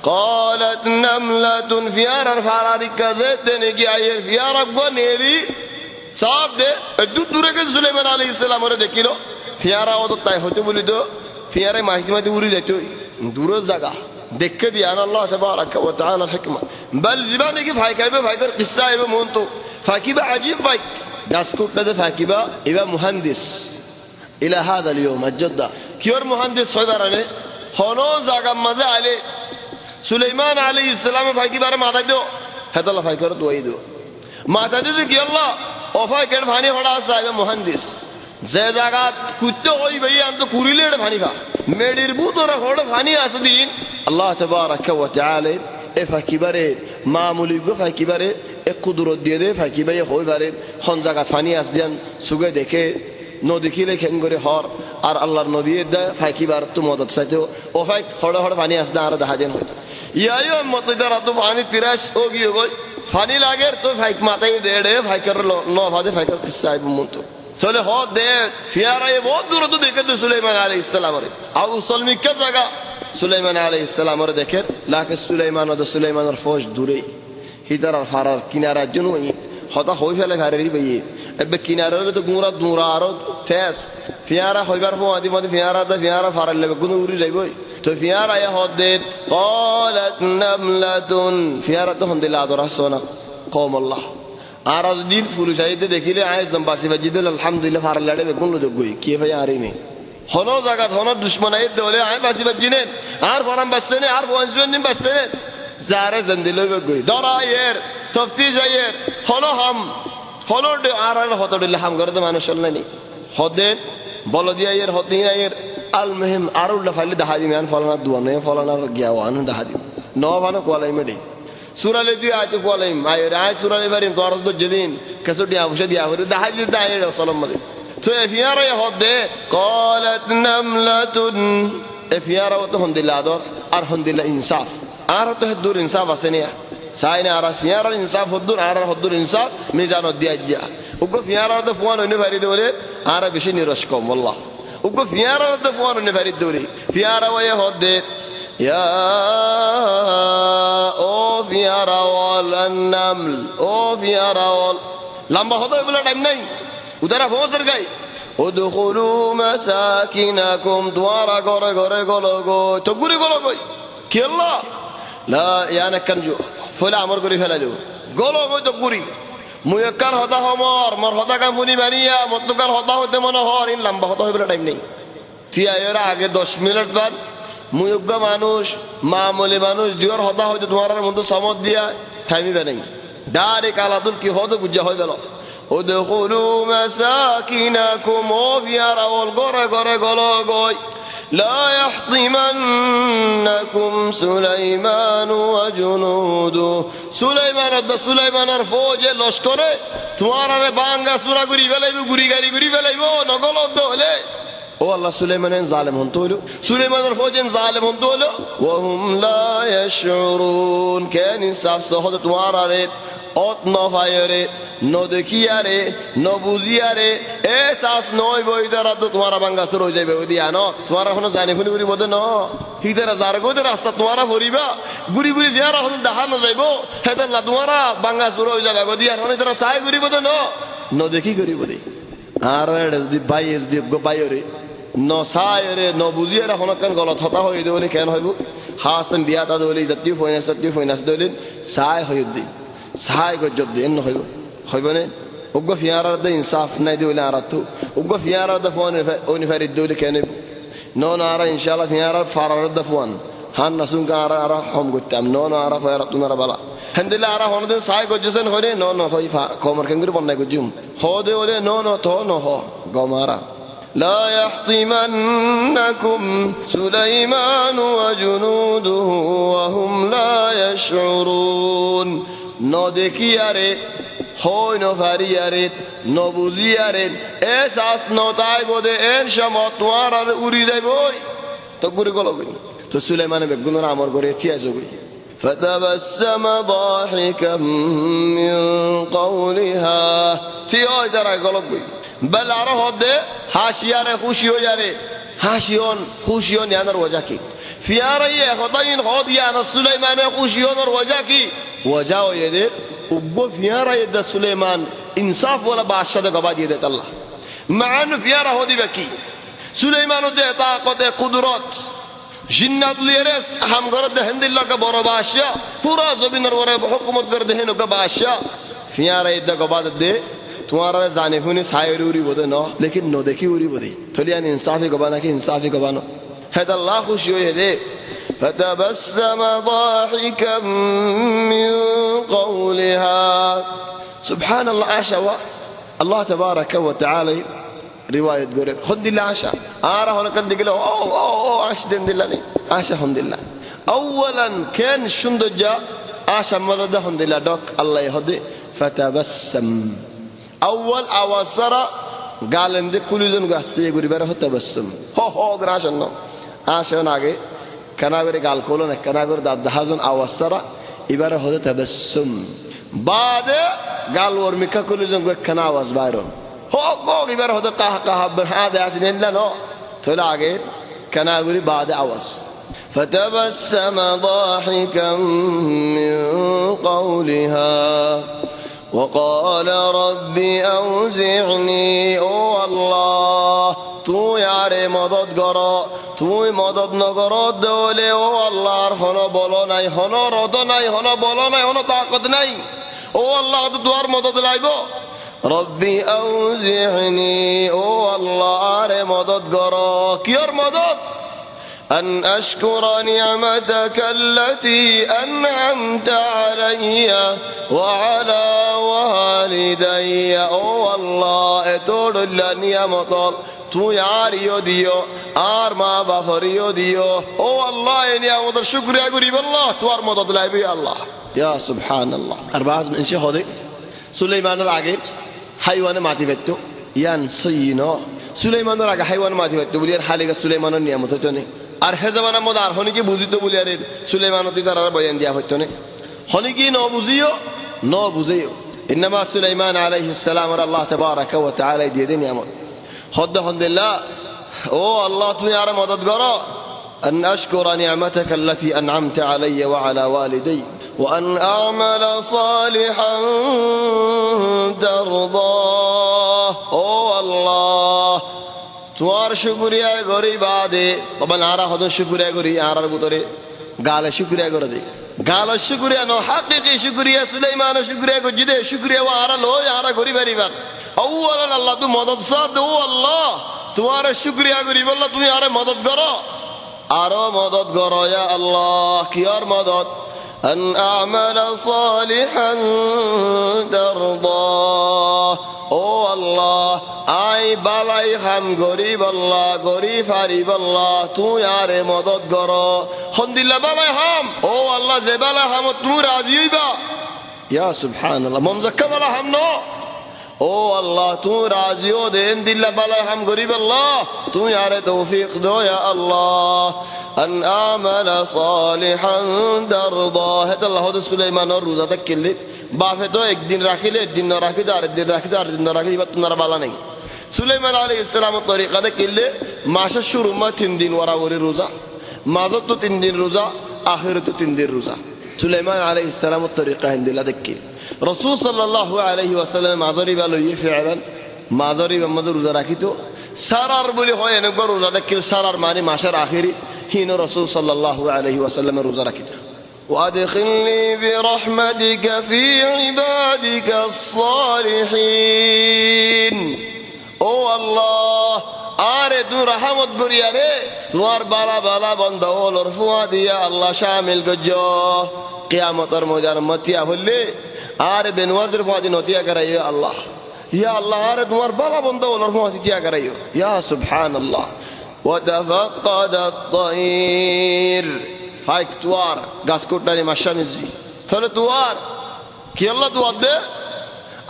Speaker 4: قالت نملة فيارا فارارك زيدني كي فيارا قوانيلي صاحب دي ادو دورك سليمان عليه السلام ورده كيلو فيارا وطو تايحوتو بولي دو فيارا محكمة دوري ديتو دورو زاقا دكة دي أنا الله تبارك وتعالى الحكمة بل زباني كيف حيكايبه فاكر قصة إبا مونتو فاكيبا عجيب فاك داسكوك لده فاكيبا إبا مهندس إلى هذا اليوم الجدة كيور مهندس صدرانه هنو زاقا مزا عليه سليمان عليه السلام فاكي بارا ما تدو هذا الله فاكرت ويدو ما تدو كي الله وفاكر فاني خدا صاحب مهندس زي زاقا كتو ہوئی بھئی انتو کوری لیڑ فاني فا میڈیر بوتو رکھوڑا فاني آسدین الله تبارك وتعالى فاكي بارے معمولی گو فاكي بارے ایک قدرت دیده فاكي بارے خوئی بارے خون زاقا فاني آسدین سوگے دیکھے نو দেখিলে খেঙ্গরে হর আর আল্লাহর নবী দে ফাকি বার তো মদত চাইতো ও ফাই হড় হড় পানি আসদা আর দাহাজেন হইতো ইয়ায়ো মতদার তো পানি তিরাশ ও গিয়ে গই পানি লাগের তো ফাইক মাথায় দেড়ে ফাইকার নো ভাদে ফাইকার কিসাইব মন্ত চলে হ দে ফিয়ারা এ বহুত দূর তো দেখে তো সুলাইমান আলাইহিস সালাম রে আউ সলমি কে জায়গা সুলাইমান আলাইহিস সালাম রে দেখে লাকে সুলাইমান ও সুলাইমানের ফৌজ দূরে হিদার আর ফারার কিনারা জনুই হতা হই ফেলে ঘাড়েরি বই ابه كينارو تو غورا دورارو تيس فيارا خيبر فو ادي مد فيارا دا فيارا فارل له غنو وري جايبوي تو فيارا يا هودت قالت نملة فيارا تو هندلا دورا سونا قوم الله আরজ দিন ফুলু সাইতে দেখিলে আয় জম্বাসি বাজিদল আলহামদুলিল্লাহ ফার লড়ে বেগুন লো দগই কি ভাই আরিনি হনো জায়গা হনো দুশমনাই দলে আয় বাসি বাজিনেন আর ফরাম বাসনে আর ফোনজুন নিম বাসনে জারে জন্দিলো বেগই দরায়ের তফতিজ আয়ের হনো হাম হলো আর আর হতডলে হাম করে তো মানুষ নাই হদে বলদিয়ায়ের হদিনায়ের আল মুহিম আরুল্লাহ ফালি দাহাদি মান ফলানা দুয়ানে ফলানা গিয়াওয়ান দাহাদি নবানো কোলাই মেডি সুরালে দুই আয়াত কোলাই আয়ের আয় সুরালে বারিম তোর তো যেদিন কাসুটি আবশা দিয়া হরে দাহাদি দায়ের সালাম মালে তো এফিয়ারা হদে قالت نملة এফিয়ারা তো হন্দিল্লাহ আদর আর হন্দিল্লাহ ইনসাফ আর তো দূর ইনসাফ আসেনিয়া সাইনে আর ফিয়ারা ইনসাফ হদ্দুর আর হদ্দুর ইনসাফ মিজান দিয়াজ্জা উগো ফিয়ারা তো ফোন হইনে ভারি দৌরে আর বেশি নিরশ কম والله উগো ফিয়ারা তো ফোন হইনে ভারি দৌরে ফিয়ারা ওয়ে হদ্দে ইয়া ও ফিয়ারাওয়াল আন্নামল ও ফিয়ারাওয়াল লম্বা হতে বলে টাইম নাই উদারা ফোসের গাই উদখুলু মাসাকিনাকুম দুয়ারা ঘরে ঘরে গলো গো তো গুরি গলো গই কি আল্লাহ লা ইয়ানা কানজু ফলা আমর করি ফেলা যাও গলো গই তো গুরি মুয়াক্কার হতা হমর মর হতা কাম ফুনি বানিয়া মতকার হতা হতে মনে হর ইন লম্বা হতে বলে টাইম নাই তিয়া এর আগে 10 মিনিট বাদ মুয়গ্গা মানুষ মামুলি মানুষ দিওর হতা হয়তো তোমার মধ্যে সমত দিয়া টাইমিবে নাই ডাইরেক্ট আলাদুল কি হতো বুঝা হয়ে গেল উদখুলু মাসাকিনাকুম ও ফিয়ারাওয়াল ঘরে ঘরে গলো গই লা ইয়াহতিমান্নাকুম সুলাইমান ওয়া জুনুদু সুলাইমানের ফৌজে লস্করে তোমারে বাঙ্গা সুরা গুরি ফেলাইব গুরি গাড়ি গুরি ফেলাইব নগল হলে ও আল্লাহ সুলাইমানের জালেম হন তো হলো সুলাইমানের ফৌজেন জালেম হন তো হলো ওয়া হুম লা ইয়াশউরুন কেন ইনসাফ সহদ তোমারে অত নফায়রে ন দেখিয়ারে ন বুঝিয়ারে এ সাস নয় বই দ্বারা তো তোমার বাঙ্গা শুরু হয়ে যাবে ওই দিয়া ন তোমার এখনো জানি ফুনি গুরি বদে ন হিদারা যার গোদের রাস্তা তোমারা ফরিবা গুরি গুরি যারা এখন দেখানো যাইব হেতে না তোমারা বাঙ্গা শুরু হয়ে যাবে গো দিয়া এখন তারা সাই গুরি বদে ন দেখি গুরি বদে আর যদি বাই যদি বাইরে ন সায়রে ন বুঝিয়ারে এখন কেন গলত হতা হয়ে দেবলে কেন হইব হাসন বিয়াতা দলি জাতীয় ফাইনান্স দলিন সাই হয়ে দি সাহায় গজ্জত দিয়ে এন্ন হইব হইবনে উগ্গ ফিয়ারার দে ইনসাফ নাই দিলে আর তো উগ্গ ফিয়ারার দে ফোন ওনি ফারি দিলে কেন নন আর ইনশাআল্লাহ ফিয়ারার ফারার দে ফোন হান নাসুন কা আর হম গতাম নন আর ফায়ার তুনারা বালা হামদুলিল্লাহ আর হন দিন সাহায় গজ্জছেন হরে নন হই কমর কেঙ্গুর বন্নাই গজ্জুম হদে ওলে নন তো ন হ গমারা لا يحطمنكم سليمان وجنوده وهم لا يشعرون ন দেখিয়ারে হয় ন ফারিয়ারে ন বুঝিয়ারে এ সাস ন তাই বদে এর সময় তোমার আর উড়ি যাইব তো গুরি গল গই তো সুলাইমানে বেগুনের আমর করে ঠিয়া জগই فتبسم ضاحكا من قولها تيوي درا গল গই بل আরো হদে হাসিয়ারে খুশি হইয়ারে হাসিয়ন খুশিয়ন ইয়ানার ওজা কি ফিয়ারাইয়ে হদাইন হদিয়া না সুলাইমানে খুশিয়নের ওজা কি ওজা হইয়ে উগ্গো ফিয়ারা ইদা সুলাইমান ইনসাফ ওয়ালা বাদশাহ গবা দিয়ে দেত আল্লাহ মান ফিয়ারা হদিবে কি সুলাইমান দে তাকত কুদরত জিন্নাত লিরে হাম করে দে হিন্দিল্লাহ কা বড় বাদশাহ পুরা জমিনের ওরে হুকুমত করে দেহেন কা বাদশাহ ফিয়ারা ইদা গবা দে তোমার জানে শুনি সাইর উড়ি বদে ন লেকিন ন দেখি উড়ি বদে থলিয়ান ইনসাফি গবা নাকি ইনসাফি গবা ন হেদ আল্লাহ খুশি হয়ে দে فتبسم ضاحكا من قولها سبحان الله عاشا الله تبارك وتعالى رواية قرر خد الله عاشا آره هنا كان دقله عاش دين دلاني عاشا الحمد لله أولا كان شندجا عاشا مرده الحمد لله دوك الله يهدي فتبسم أول أوصرا قال عندي كل يوم قاسي يقولي بره تبسم هو قراش إنه عاشا ناقي কানাগরে গাল কোলো না কানাগর দাদাহাজন আওয়াসরা এবারে হতে তাবাসসুম বাদে গাল ওর মিকা কোলো জঙ্গ কানা আওয়াজ বাইরন হো গো এবারে হতে কাহ কাহ বহাদে আসেন না নো তোলা আগে কানাগরি বাদে আওয়াজ فتبسم ضاحكا من قولها وقال ربي أوزعني أو الله تو ياري مدد غرا তুই মদত নগর দলে ও আল্লাহর হন বলো নাই হন রদ নাই হন বলো নাই হন তাকত নাই ও আল্লাহ তো দুয়ার মদত লাইব রব্বি আউজিনি ও আল্লাহ আরে মদত গর কিয়র মদত أن أشكر نعمتك التي أنعمت علي وعلى والدي أو الله أتول النعمة তুই আর ইও দিও আর মা বাফরিও দিও ও আল্লাহ এনি আমাদের শুকরিয়া করি আল্লাহ তোমার মদদ লাইবি আল্লাহ ইয়া সুবহানাল্লাহ আর বাজ ইনশা হদে সুলাইমানের আগে হাইওয়ানে মাটি ফেটতো ইয়ান সইনো সুলাইমানের আগে হাইওয়ানে মাটি ফেটতো বলি আর হালিগা সুলাইমানের নিয়ামত হতো না আর হে জামানার মধ্যে আর হনিকে বুঝিতো বলি আর সুলাইমানের দিদার আর বয়ান দিয়া হতো না হনিকে ন বুঝিও ন বুঝিও ইনমা সুলাইমান আলাইহিস সালাম আর আল্লাহ তাবারাকা ওয়া তাআলা দিয়ে দেন নিয়ামত خد الحمد لله او الله তুমি আর মদদ করো ان اشكر نعمتك التي انعمت علي وعلى والدي وأن أعمل صالحا ترضاه ও আল্লাহ তোমার শুকরিয়া করি বাদে বাবা নারা হদ শুকরিয়া করি আরার ভিতরে গালে শুকরিয়া করে দে গাল শুকরিয়া ন হাকিকি শুকরিয়া সুলাইমান শুকরিয়া করজি দে শুকরিয়া আরা লয় আরা করি পারিবার আউয়ালান আল্লাহ তু মদদ সাদ ও আল্লাহ তোমার শুকরিয়া করি বললা তুমি আরে মদদ করো আরো মদদ করো ইয়া আল্লাহ কি আর মদদ أن أعمل صالحا ترضاه ও আল্লাহ আই বালাই হাম গরিব আল্লাহ গরিব হারিব আল্লাহ তুই আরে মদদ করো হন্দিল্লা বালাই হাম ও আল্লাহ যে বালাই হাম তুমি রাজি হইবা ইয়া সুবহানাল্লাহ মন জাক্কা বালা হাম ন ও আল্লাহ তুই রাজিও দেন দিল্লা বালাই হাম গরিব আল্লাহ তুই আরে তৌফিক দো ইয়া আল্লাহ أن أعمل صالحا ترضاه هذا الله هذا سليمان روزة تكلي বাফে তো একদিন রাখিলে একদিন না রাখি তো আরেকদিন রাখি তো আরেকদিন না রাখি এবার তোমার বালা নেই সুলাইমান আলাইহিস সালামের তরিকাতে কিনলে মাসের শুরু মা 3 দিন ওরাওরি রোজা মাঝত তো 3 দিন রোজা আখিরে তো 3 দিন রোজা সুলাইমান আলাইহিস সালামের তরিকা হিন্দিলা দেখি রাসূল সাল্লাল্লাহু আলাইহি ওয়াসাল্লাম মাযরি বালই ফিআলান মাযরি বাম্মাদ রোজা রাখিতো সারার বলি হয় এনে রোজা দেখি সারার মানে মাসের আখিরি হিন রাসূল সাল্লাল্লাহু আলাইহি ওয়াসাল্লাম রোজা রাখিতো وادخلني برحمتك في عبادك الصالحين ও আল্লাহ আরে তুই রহমত করিয়া রে তোমার বালা বালা বন্ধ ওলর ফুয়া দিয়া আল্লাহ শামিল গজ্জো কিয়ামতের ময়দান মতিয়া হইলে আরে বেনওয়াজের ফাদি নতিয়া করাইও আল্লাহ ইয়া আল্লাহ আরে তোমার বালা বন্ধ ওলর ফুয়া দিয়া করাইও ইয়া সুবহানাল্লাহ وتفقد الطير ফাইক তুয়ার গাছ কোটনারি মাশামিজি তাহলে তুয়ার কি আল্লাহ তুয়ার দে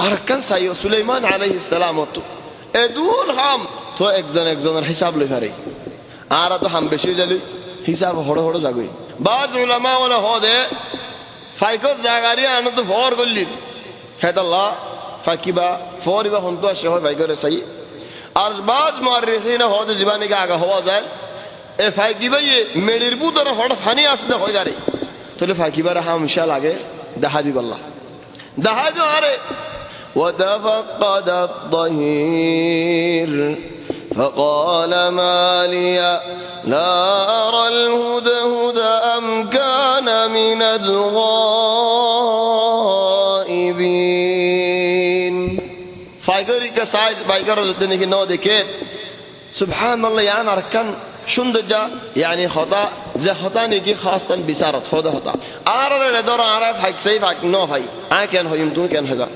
Speaker 4: আর কান সাইও সুলাইমান আলাইহিস সালাম তো এদুল হাম তো একজনের হিসাব লই পারে আর তো হাম বেশি জালি হিসাব হড় হড় জাগই বাজ উলামা ওয়ালা হদে ফাইকত জাগারি আনো তো ফর গল্লি হেদাল্লাহ ফাকিবা ফরিবা হন্তু আসে হয় ফাইকরে সাই আর বাজ মুআররিখিনা হদে জীবানি আগা হওয়া যায় এ ফাইকিবাইয়ে মেডির বুতর হঠাৎ ফানি আসতে হয় গারে তাহলে ফাইকিবার হামশা লাগে দেখা দিব আল্লাহ দেখা দিও আরে وتفقد الطير فقال ما لي لا أرى الهدهد أم كان من الغائبين ফাইকারি কা সাইজ ফাইকার যদি কি ন দেখে সুবহানাল্লাহ ইয়ান আরকান সুন্দর যা ইয়ানি হতা যে হতা নাকি খাসতান বিচারত হদা হতা আর রে ধর আর ফাইক সেই ফাইক ন ভাই আই কেন হইম তুই কেন হইবা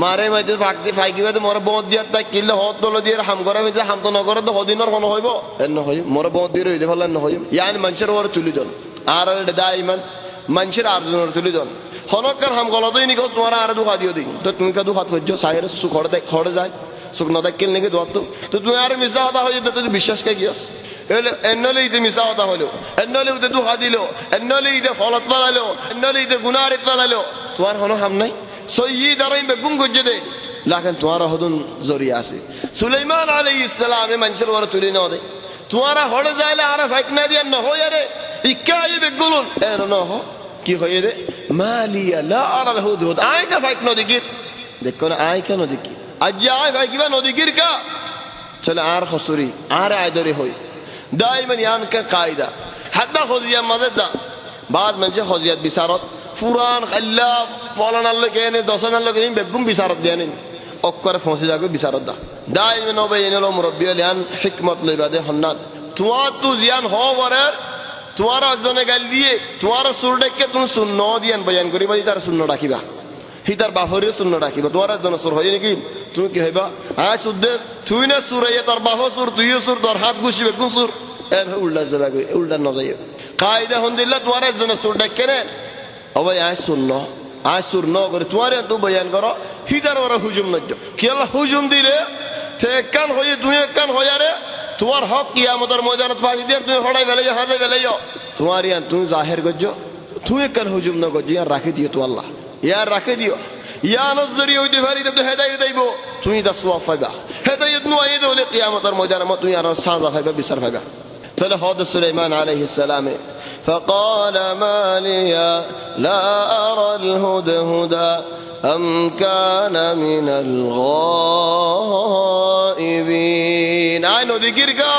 Speaker 4: মারে মাইতে ফাকতি ফাইকিবা তো মোর বদ দিয়া তা কিলে হদ দল দিয়ে হাম করে মিতে হাম তো নগর তো হদিনর কোন হইব এন হই মোর বদ দিয়ে হইতে পারলেন ন হইম ইয়ানি মানুষের ওর তুলি দন আর রে দাইমান মানুষের আরজনের তুলি দন হনকার হাম গলতই নি তোমার আর দুখা দিও দিন তো তুমি কা দুখা হইছো সাহের সুখ খড়ে যায় সুখ না দেখেন নাকি দোয়াত তো তুমি আর মিছা হতা হই তো তুই বিশ্বাস কে গিয়াস এনলে ইতে মিছা হতা হলো এনলে উতে দুখা দিলো এনলে ইতে ফলত পালালো এনলে ইতে গুনার পালালো তোমার হনো হাম নাই সয়্যি দারাইম বেগুম গজ্জে দে লাকিন তোমার হদুন জরিয়া আছে সুলাইমান আলাইহিস সালাম মানুষের ওর তুলি না দে তোমার হড়ে যাইলে আর ফাইক না দিয়া ন হয় রে ইকাই বেগুলন এর ন হ কি হয় রে মালিয়া লা আরা আল হুদহুদ আই কা ফাইক ন দিকির দেখো না আই কেন দেখি আজ আই ভাই কিবা নদীগির কা চলে আর খসুরি আর আইদরি হই দাইমান ইয়ান কা কায়দা হাদা খজিয়া মাদদা বাজ মানুষে খজিয়াত বিচারত ফুরান খাল্লাফ ফলান আল্লাহ কেনে দশন আল্লাহ কেনে বেগুম বিচারত দেয়ানিন অক্করে ফসি যাবে বিচারত দা দাইমান নবে এনলো মুরব্বি আলিয়ান হিকমত লইবাদে হন্নাত তোমার তু জিয়ান হ বরের তোমার একজনে গাল দিয়ে তোমার সুর ডেকে তুমি শূন্য দিয়ান বয়ান করিবা তার শূন্য রাখিবা হিতার বাহরে শূন্য রাখিবা তোমার একজন সুর হয় নাকি তুমি কি হইবা আয় সুদ্দে তুই না সুর হইয়া তোর বাহ সুর তুইও সুর তোর হাত গুছিবে কোন সুর এর উল্টা যাবে উল্টা ন যাইও কায়দা হন্দিল্লাহ তোমার একজন সুর ডেকে নে ও ভাই আয় শূন্য আয় সুর ন করে তোমার তো বয়ান করো হিতার ওরা হুজুম নজ্জ কি আল্লাহ হুজুম দিলে তে কান হইয়ে তুই কান হইয়া রে তোমার হক কিয়ামতের ময়দানত ফাঁকি দিয়ে তুমি হড়াই বেলাইও হাজে বেলাইও তোমার ইয়ান তুমি জাহের গজ্জ তুই কান হুজুম ন গজ্জ ইয়ার রাখি দিও তো আল্লাহ ইয়ার রাখি দিও ইয়া নজরি হইতে পারি তো হেদায়েত দেইবো তুমি দা সওয়াব পাইবা হেদায়েত নু আইদে হলে কিয়ামতের ময়দানে তুমি আর সাজা পাইবা বিচার পাইবা তাহলে হযরত সুলাইমান আলাইহিস সালাম فقال ما لي لا أرى الهدهد أم كان من الغائبين আইনো দিকির কা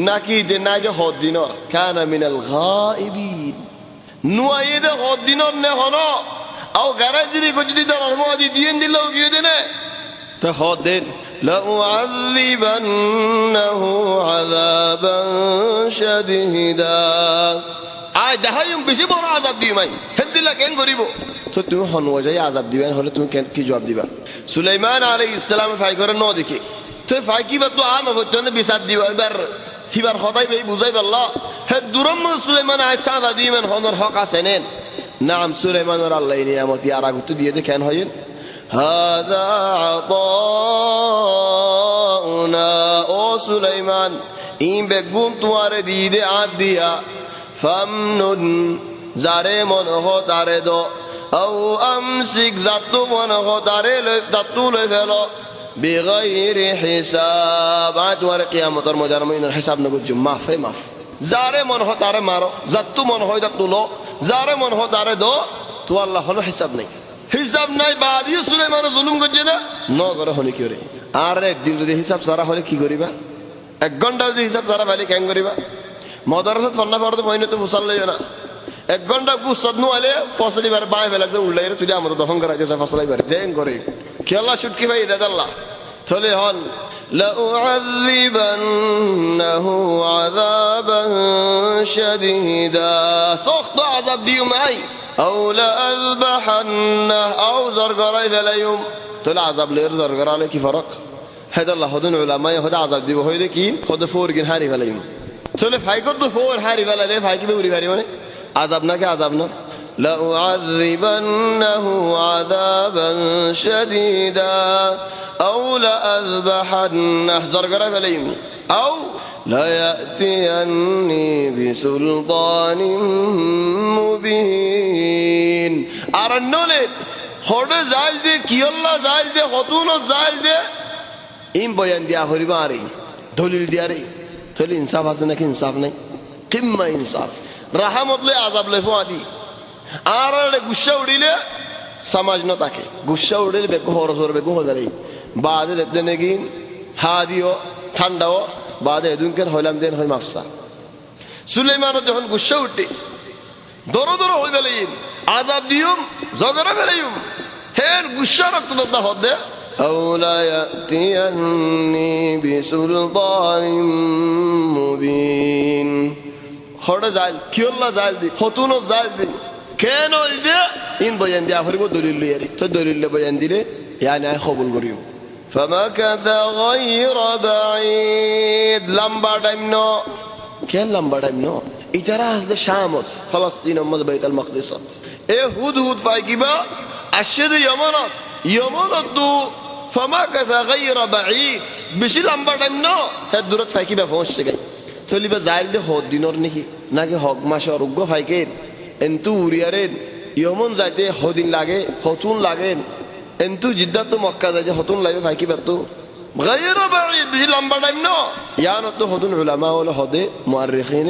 Speaker 4: নাকি দে না যে হদিনর কানা মিনাল গায়িবিন নুয়াইদে হদিনর নে হনো আও গারাজিবি কো যদি তার রহমতি দিয়েন দিলো গিয়ে দেনে তা হদিন لأعذبنه عذابا شديدا আয় দেখাইম বেশি বড় আযাব দিমাই হেদিলা কেন করিব তো তুমি হনওয়াজাই আযাব দিবেন হলে তুমি কেন কি জবাব দিবা সুলাইমান আলাইহিস সালাম ফাই করে ন দেখি তো ফাই কি বাত আম হতনে বিসাদ দিবা এবার হিবার খদাই ভাই বুঝাই আল্লাহ হে দুরম সুলাইমান আলাইহিস সালাম দিবেন হনর হক আছে নেন নাম সুলাইমানের আল্লাহ নিয়ামতি আর আগত দিয়ে দেখেন হইন هذا عطاؤنا او سليمان این بگم تواره دیده عد دیا فمنن زاره منه تاره دو او امسک زتو منه تاره تتو لفلو بغیر حساب تواره قیامت مجرمین الحساب نگو جو معف معف زاره منه تاره مارو زتو منه تتو لو زاره منه تاره دو تو الله هلو حساب نہیں হিসাব নাই বাদিও সুলাইমান জুলুম করছে না ন করে হলে কি করে আর একদিন যদি হিসাব সারা হলে কি করিবা এক ঘন্টা যদি হিসাব সারা ভালি কেন করিবা মাদ্রাসাত ফন্না পড়তে পয়নে তো ফুসাল লইও না এক ঘন্টা গুসাদ নু আলে ফসলি বার বাই ফেলা যে উল্লাই তুই আমাদের দফন করা যে ফসলাই বার জেন করে কি আল্লাহ শুটকি ভাই দাদা আল্লাহ চলে হল لأعذبنه عذابا شديدا سخط عذاب দিও মাই أو لأذبحنه أو زرقري فليوم طلع عذاب لير زرقر عليه كيف فرق هذا الله هدون علماء هذا عذاب دي وهو كين خد فور جن هاري فليوم طلع فاي قد فور هاري فلا ليه فاي كي بيوري فاري ونه عذابنا كعذابنا لأعذبنه عذابا شديدا أو لأذبحنه زرقري فليوم أو لا يأتيني بسلطان مبين أرنولي خورده زال دي كي الله زال دي خطونه زال دي این بیان دیا خوری باری دلیل دیاری دلیل انصاف هستند که انصاف نہیں قمه انصاف رحمت لی عذاب لی فوادی آرال گوشه اڑیله سماج نو تاکه گوشه اڑیله بگو هورزور بگو هوداری بعد دبده نگین هادیو ঠান্ডাও বাদে এদিনকার হইলাম দেন হই মাফসা সুলাইমান যখন গুসা উঠে দরো দরো হই গেলেন আযাব দিউম জগরা ফেলাইম হের গুসা রক্ত দত্তা হদে আউলা ইয়াতিয়ানি বিসুলতানিম মুবিন হড়ে জাল কিল্লা জাল দি হতুন জাল দি কেন ইদে ইন বয়ান দিয়া হরিব দলিল লিয়ারি তো দলিল বয়ান দিলে ইয়ানি আই কবুল করিও فمكث غير بعيد لمبا دايمنو كان لمبا دايمنو اتراز ده شامت فلسطين امد بيت المقدس ايه هود فايكيبا اشد يمنات دو فمكث غير بعيد بشي لمبا دايمنو هدرت فايكيبا فوش گئی توليبا زايل ده هود دينور نكي ناكي هوك ماشا رغو فايكين انتو وريارين يومون زايته هودين لاگه هوتون لاگين انتو جدت مكة ده هتون لايف فايكي بتو غير بعيد به لمبا دايم نو يعني تو هتون علماء ولا هده مؤرخين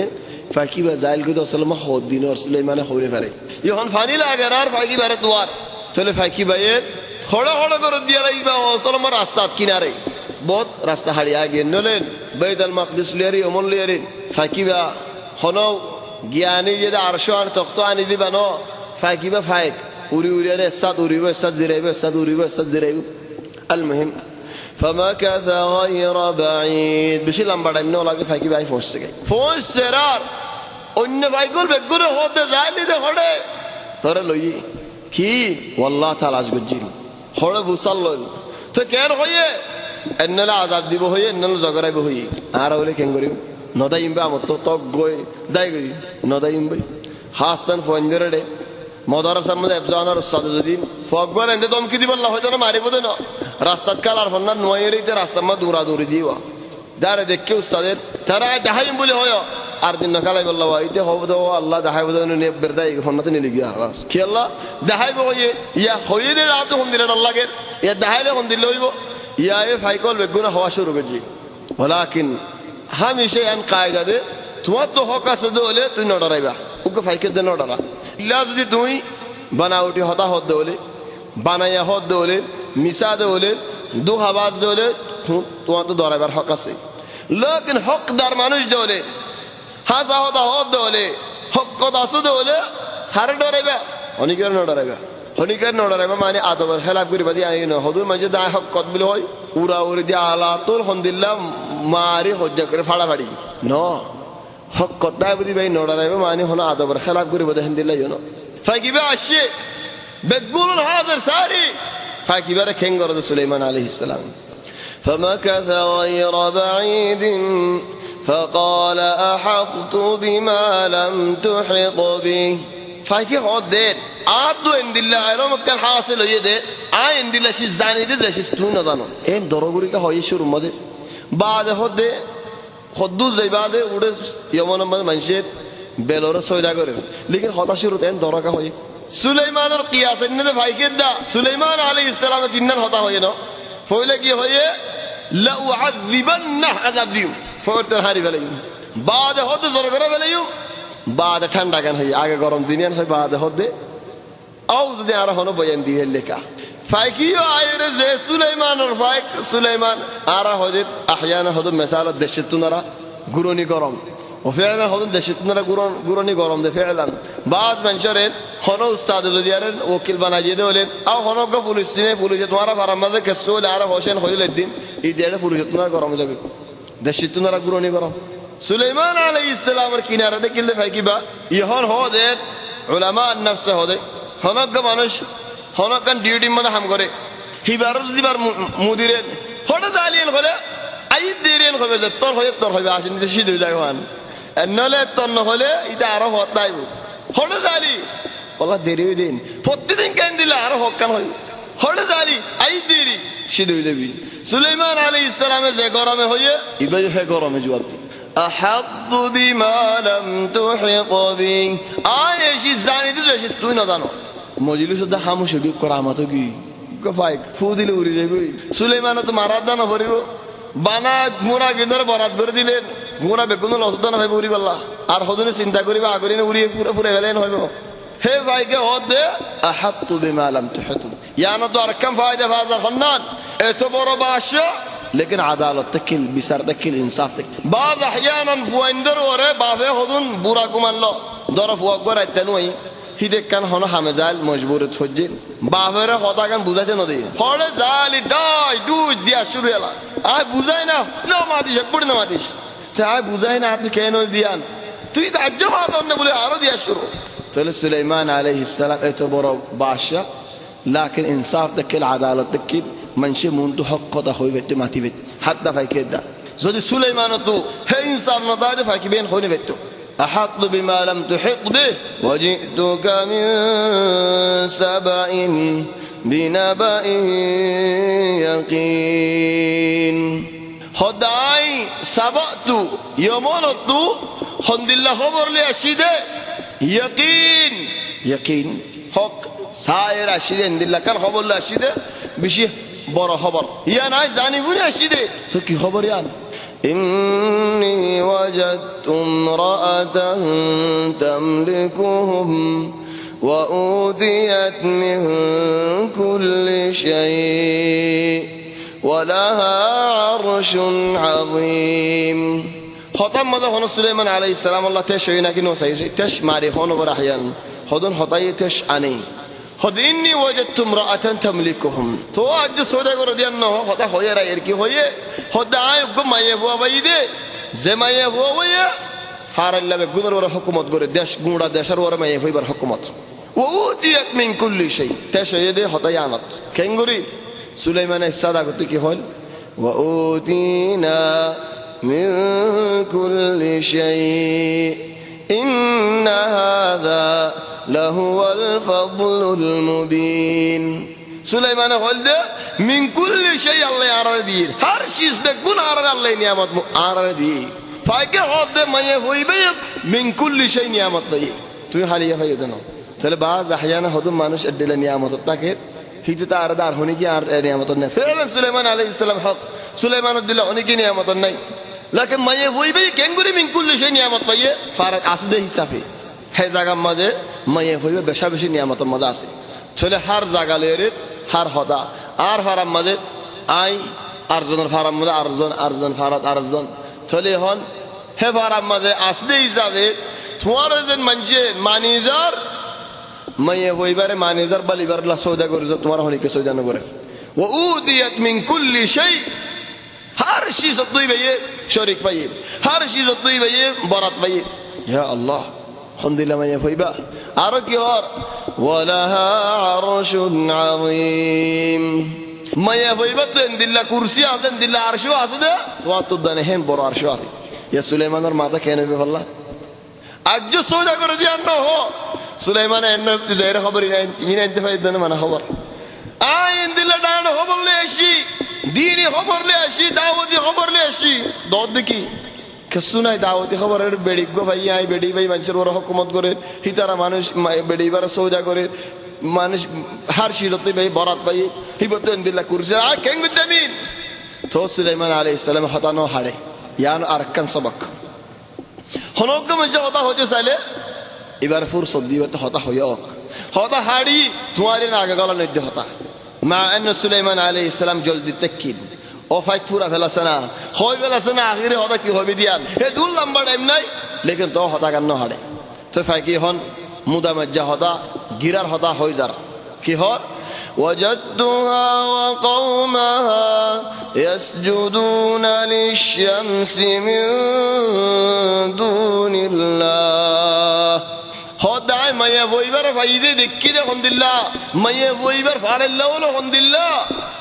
Speaker 4: فايكي بزايل كده اصلا ما خود دينار سليمان خوري فري يهون فاني لا اگرار فايكي بره دوار چله فايكي بايت خڑا خڑا کر دیا رہی با اصلا ما راستات کنارے بہت راستہ ہڑیا گے نلن بیت المقدس لیری امون لیری فايكي با هنو گیانی جد عرشان تختان دی بنو فايكي با فايك أوري أري الساد أوري والساد زريب الساد أوري والساد زريب المهم فمكث غير بعيد بشي لمبا منه ولا فايكي باي فوش سكي فوش سرار أن فايكول بيقول هو ده زايل ده خده ترى لوي كي والله تعالى أجبجيل خده بوصل تو كير هويه إن العذاب دي بهويه إن الزجرة بهويه أراولي كينغوريو نودايم بقى متو توك غوي دايغي نودايم بي خاصة فوندره مدرسة من أبزانا رصاد الدين فأقول عند دوم كذي بالله هو جنا معرفة ده رصاد كلار فنان نويري ترى رصاد ما دورا دوري ديوا دار دكّي أستاذ ترى دهايم بولي هويا أردن نكالي بالله وايد هو ده الله دهاي بده إنه برداي فنان تني لقيا راس كي الله دهاي بويه يا خويه ده راتو هم دينا الله غير يا دهاي له هم دلوا يبو يا فايكول بيقولنا هوا شو رجعي ولكن هميشه عن قاعدة ده তোমার তো হক আছে দলে তুই নডরাইবা ওকে ফাইকে দে নডরা ইল্লা যদি তুই বানাউটি হতা হদ দলে বানাইয়া হদ দলে মিসা দলে দুহাবাজ দলে তোমার তো দরাইবার হক আছে লেকিন হকদার মানুষ দলে হাসা হতা হদ দলে হক কথা আছে দলে হারে ডরাইবা অনিকের নডরাইবা হনিকের নডরাইবা মানে আদবের খেলাফ করিবা দি আইন হদুর মাঝে দায় হক কত বলে হয় উড়া উড়ি দিয়া আলা তোর হন্দিল্লা মারি হজ্জা করে ফাড়াফাড়ি ন হক কথা বুঝি ভাই নডরাইবা মানে হলো আদবের খেলাফ করিবা দেখেন দিল্লা ইউন ফাইকিবা আসছে বেগুল হাজার সারি ফাইকিবারে খেঙ্গর সুলাইমান আলাইহিস সালাম فمكث غير بعيد فقال أحطت بما لم تحط به ফাইকি হদের আদু ইনদিল্লাহ আলম কাল হাসিল হয়ে দে আই ইনদিল্লাহ সি জানি দে যে তুই না জানো এই দরগুরিকা হয় শুরু মধ্যে বাদ হদে হদ্দু যাইবাদে উড়ে ইয়মন মানুষের বেলরে সয়দা করে লেকিন হতা শুরুতে এন দরকা হয় সুলাইমানের কিয়াস এনে ভাইকে দা সুলাইমান আলাইহিস সালাম তিনবার হতা হয় না ফইলে কি হয় লা উআযিবান্না আযাব দিউ ফওরতার হারি গলাই বাদ হদে জোর করে বেলাইউ বাদ ঠান্ডা গান হয় আগে গরম দিনিয়ান হয় বাদ হদে আও যদি আর হনো বয়ান দিয়ে লেখা ফাইকিও আইরে যে সুলাইমানের ফাইক সুলাইমান আর হদে আহয়ানা হদে মিসালত দেশে তুনারা গুরনি গরম ও ফেলা হদে দেশে তুনারা গুরনি গরম দে ফেলান বাজ মানুষের হনো উস্তাদ লদিয়ারেন ওকিল বানাই দিয়ে হলেন আও হনো গো পুলিশ নিয়ে পুলিশে তোমারা ফারামাজে কেসল আর হোসেন হইল দিন এই দেড়ে পুলিশ তুনারা গরম যাবে দেশে তুনারা গুরনি গরম সুলাইমান আলাইহিস সালামের কিনারে দেখিলে ফাইকিবা ইহন হদে উলামা নফস হদে হনক মানুষ হনকান ডিউটি মধ্যে হাম করে হিবার যদি বার মুদিরেন হঠাৎ আলিয়েন করে আই দেরেন হবে যে তোর হবে আসেন সিদ্ধ হয়ে যায় নলে তোর নহলে এটা আরো হত নাই হঠাৎ আলি বলা দেরি হয়ে দিন প্রতিদিন কেন দিলে আরো হক কান হয় হঠাৎ আলি আই দেরি সিদ্ধ হয়ে যাবি সুলাইমান আলাইহিস সালামের যে গরমে হয়ে ইবাই হে গরমে জবাব দি أحط بما لم تحط به আয়েশি জানি তো এসে তুই না জানো মজলিস দা খামোশ কি করামত কি গফাই ফুদিলে উড়ি যাবে সুলাইমান তো মারাত দানা ভরিব বানা মোরা গিন্দর বরাত করে দিলেন মোরা বেগুন লসদ না ভাই উড়ি বল্লা আর হদনে চিন্তা করিবা আগরিনে উড়িয়ে পুরো পুরো গেলেন হইব হে ভাইকে হদে আহাত্তু বিমা লাম তুহিতু ইয়ানা তো আর কম ফায়দা ফাজার হন্নান এত বড় বাদশা लेकिन আদালত তকিল বিচার তকিল ইনসাফ তকিল বাজ আহয়ানান ফুয়াইন্দর ওরে বাফে হদুন বুড়া কুমানলো দর ফুয়া করে আইতানুই হিদে কান হন হামেজাল মজবুর ছজ্জে বাফেরে হতা কান বুঝাইতে নদী হড়ে জালি ডাই দুই দিয়া শুরু এলা আই বুঝাই না না মাদিস পড়ে না মাদিস তাই বুঝাই না তুই কেন দিয়ান তুই তাজ্য মাতন না বলে আরো দিয়া শুরু তাহলে সুলাইমান আলাইহিস সালাম এত বড় বাদশা لكن انصاف তকিল আদালত তকিল মানুষের মন তো হক কথা হইবে মাতিবে হাতটা ফাইকে দা যদি সুলাইমান তো হে ইনসাফ না দাদে ফাইকিবেন হইনে বেতো আহাত বিমা লাম তুহিত বে ওয়াজিতুকা মিন সাবাইন বিনাবাইন ইয়াকিন খদাই সাবাতু ইয়ামানতু খন্দিল্লাহ খবর লে আসিদে ইয়াকিন ইয়াকিন হক সায়ের আসিদে ইনদিল্লাহ কাল খবর লে আসিদে বেশি বড় খবর ইয়া নাই জানি বুঝে আসিদে তো কি খবর ইয়ান ইন্নী ওয়াজাদতু ইমরাআতান তামলিকুহুম ওয়া উদিয়াত মিন কুল্লি শাই ওয়া লাহা আরশুন আযীম খতম মজা হন সুলাইমান আলাইহিস সালাম আল্লাহ তে শই নাকি নো সাই তেশ মারি হন বড় আহয়ান হদন হতাই তেশ আনি হদিননি ওয়াজাদতু ইমরাআতান তামলিকুহুম তো আজ সোদা করে দেন না হতা হয়ে রা এর কি হয়ে হদা আয় গো মায়ে বুয়া বাইদে যে মায়ে বুয়া হয়ে হারাল্লা বে গুনর ওর হুকুমত করে দেশ গুড়া দেশের ওর মায়ে হইবার হুকুমত ও উদিয়াত মিন কুল্লি শাই তেশ হয়ে দে হতাই আনত কেঙ্গুরি সুলাইমানের সাদা করতে কি হল ওয়া উদিনা মিন কুল্লি শাই ইন্না হাযা লাহুয়াল ফাদলুল মুবিন সুলাইমান হলদে মিন কুল্লি শাই আল্লাহ আরার দি হর চিজ বে গুণ আরার আল্লাহ নিয়ামত আরার দি ফাইকে হদে মায়ে হইবে মিন কুল্লি শাই নিয়ামত লই তুই হালিয়া ভাই দেন তাহলে বাজ আহয়ানা হদম মানুষ এডলে নিয়ামত তাকে হিজতা আরদার হনি কি আর নিয়ামত না ফেলে সুলাইমান আলাইহিস সালাম হক সুলাইমান দিল অনেক নিয়ামত নাই لكن ما يفوي كنغوري من كل شيء نعمت পাইয়ে ফারাক আসদে হিসাবে হে জায়গার মাঝে ما يفوي বেশা বেশি নিয়ামত মজা আছে চলে হার জায়গালের হার হদা আর ফারাম মাঝে আই আরজনের ফারাম মাঝে আরজন ফারাত আরজন চলে হন হে ফারাম মাঝে আসদে হিসাবে তোমার যে মানুষে ম্যানেজার ما يفوي বারে ম্যানেজার বলিবার লা সওদা করে তোমার হনিকে সওদা না করে وأوديت من كل شيء هر شيء طيب شريك طيب هر شيء طيب برات طيب يا الله الحمد لله ما يفيبا أرك يار ولها عرش عظيم ما يفيبا عند الله كرسي عند الله عرش واسد توات الدنيا بر عرش واسد يا سليمان ما كان به الله أجو سودا كر دي أنه هو سليمان إنه تزير خبر إن أنت فايدنا من خبر عند الله دانه خبر ليشي ديني خبر ليشي دعوتي خبر ليشي دود کی کسونای دعوتی খবরের বেড়ি গো ভাই আই বেড়ি ভাই মানুষের ওরা হুকুমত করে হিতারা মানুষ বেড়ি বার সওদা করে মানুষ হার শিরতে ভাই বরাত ভাই হিবত দিল্লা কুরসি আ কেন দেমিন তো সুলাইমান আলাইহিস সালাম হতানো হাড়ে ইয়ান আরকান সবক হনক মজা হতা হতে চাইলে এবার ফুরসত দিবে তো হতা হয়ক হতা হাড়ি তোমার না আগে গলা নদ্য হতা মা আন সুলাইমান আলাইহিস সালাম জলদি তাকিদ ও ফাইক পুরা ফেলাসনা হয় ফেলাসনা আখিরে হতা কি হবে দিয়ান এ দূর লম্বা টাইম নাই লেকিন তো হতা কান্ন হাড়ে তো ফাইকি হন মুদা মজ্জা হতা গিরার হতা হই যার কি হর وجدتها وقومها يسجدون للشمس من دون الله خدای مایه ویبر فایده دکی ده الحمدلله مایه ویبر فعل الله الحمدلله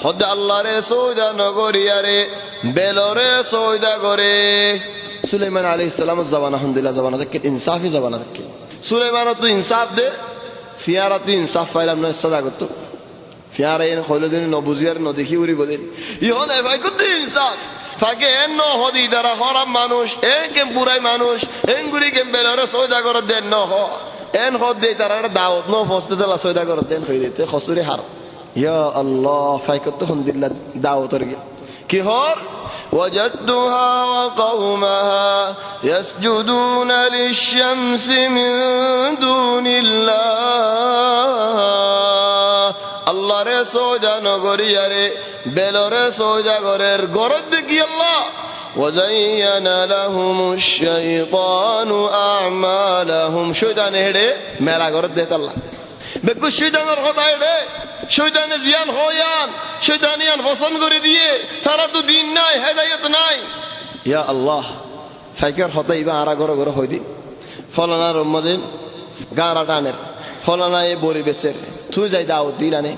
Speaker 4: خد الله ره سودا نگوری اره بلوره سودا گوره سلیمان علیه السلام زبان الحمدلله زبان دکت انصافی زبان دکت سلیمان تو انصاف ده فیارا تو انصاف فایلم نه صدا گتو فیارا این خالدین نبوزیار ندیکی وری بودن یهان افای کت انصاف ফাকে এন্ন হদি দ্বারা হরাম মানুষ একেম পুরাই মানুষ এঙ্গুরি কেম বেলরে সয়দা করে দেন ন হ এন হদ দে তারা দাওয়াত ন ফসতে দলা সয়দা করে দেন হই দিতে খসুরি হার ইয়া আল্লাহ ফাইকত হন্দিল্লাহ দাওয়াতর কি হর وجدتها وقومها يسجدون للشمس من دون الله الله রে সওদা নগরি আরে বেলরে সওদা গরের গরদ দেখি আল্লাহ وزين لهم الشيطان اعمالهم শয়তান হেডে মেলা গরদ দেত আল্লাহ বেকু শয়তানের কথা হেডে শয়তানে জিয়ান হয়ান শয়তানিয়ান পছন্দ করে দিয়ে তারা তো দিন নাই হেদায়েত নাই ইয়া আল্লাহ ফাইকার হতাইবা আরা গরে গরে হই দি ফলানা রমজান গারা টানের ফলানা এ পরিবেশের তুই যাই দাওয়াত দিলানে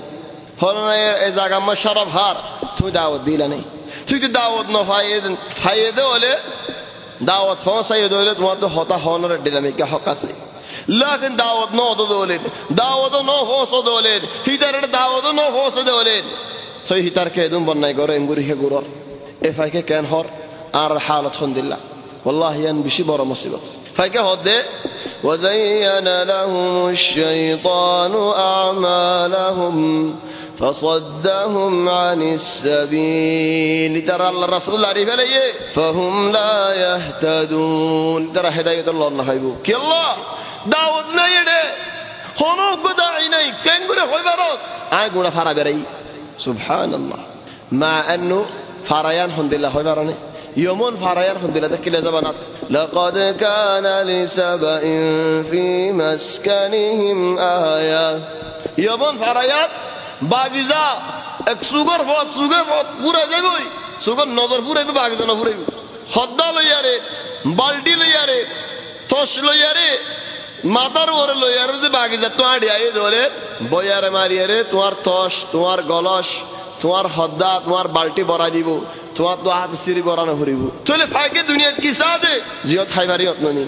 Speaker 4: ফলানা এ জায়গা মা শরাব হার তুই দাওয়াত দিলানে তুই তো দাওয়াত ন ফায়দা হলে দাওয়াত ফাসাইদ হলে তোমার তো হতা হনর ডিনামিকা হক আছে لكن دعوت نو دولين دعوت نو فوس دولين هيدار دعوت نو فوس دولين سوي هيدار كيدون بناي غور انغوري هي غور افايك كان هور ار حالة الحمد لله والله ين بشي بره مصيبه فايك هود وزين لهم الشيطان اعمالهم فصدهم عن السبيل ترى الرسول الله عرف عليه فهم لا يهتدون ترى هدايه الله نحيبو كي الله দাওয়াত নাই রে হনো গদাই নাই কেন করে হই বারস আই গুণা ফারা বেরাই সুবহানাল্লাহ মা আন্নু ফারায়ান আলহামদুলিল্লাহ হই বারনে ইয়মন ফারায়ান আলহামদুলিল্লাহ দেখিলে জাবানাত লাকাদ কানা লিসাবাইন ফি মাসকানিহিম আয়া ইয়মন ফারায়াত বাগিজা এক সুগর ফত পুরা যাবই সুগর নজর পুরাইবে বাগিজা ন পুরাইবে খদ্দা লইয়ারে বালটি লইয়ারে তস লইয়ারে মাতার ওরে লইয়ারে যে বাগিজা তো আড়ি আই ধরে বয়ারে মারিয়ারে তোমার তস তোমার গলস তোমার হদ্দা তোমার বালটি ভরা দিব তোমার তো হাত সিরি বরানো হরিব চলে ফাইকে দুনিয়াত কি সাদে জিয়ত খাইবারি অতনি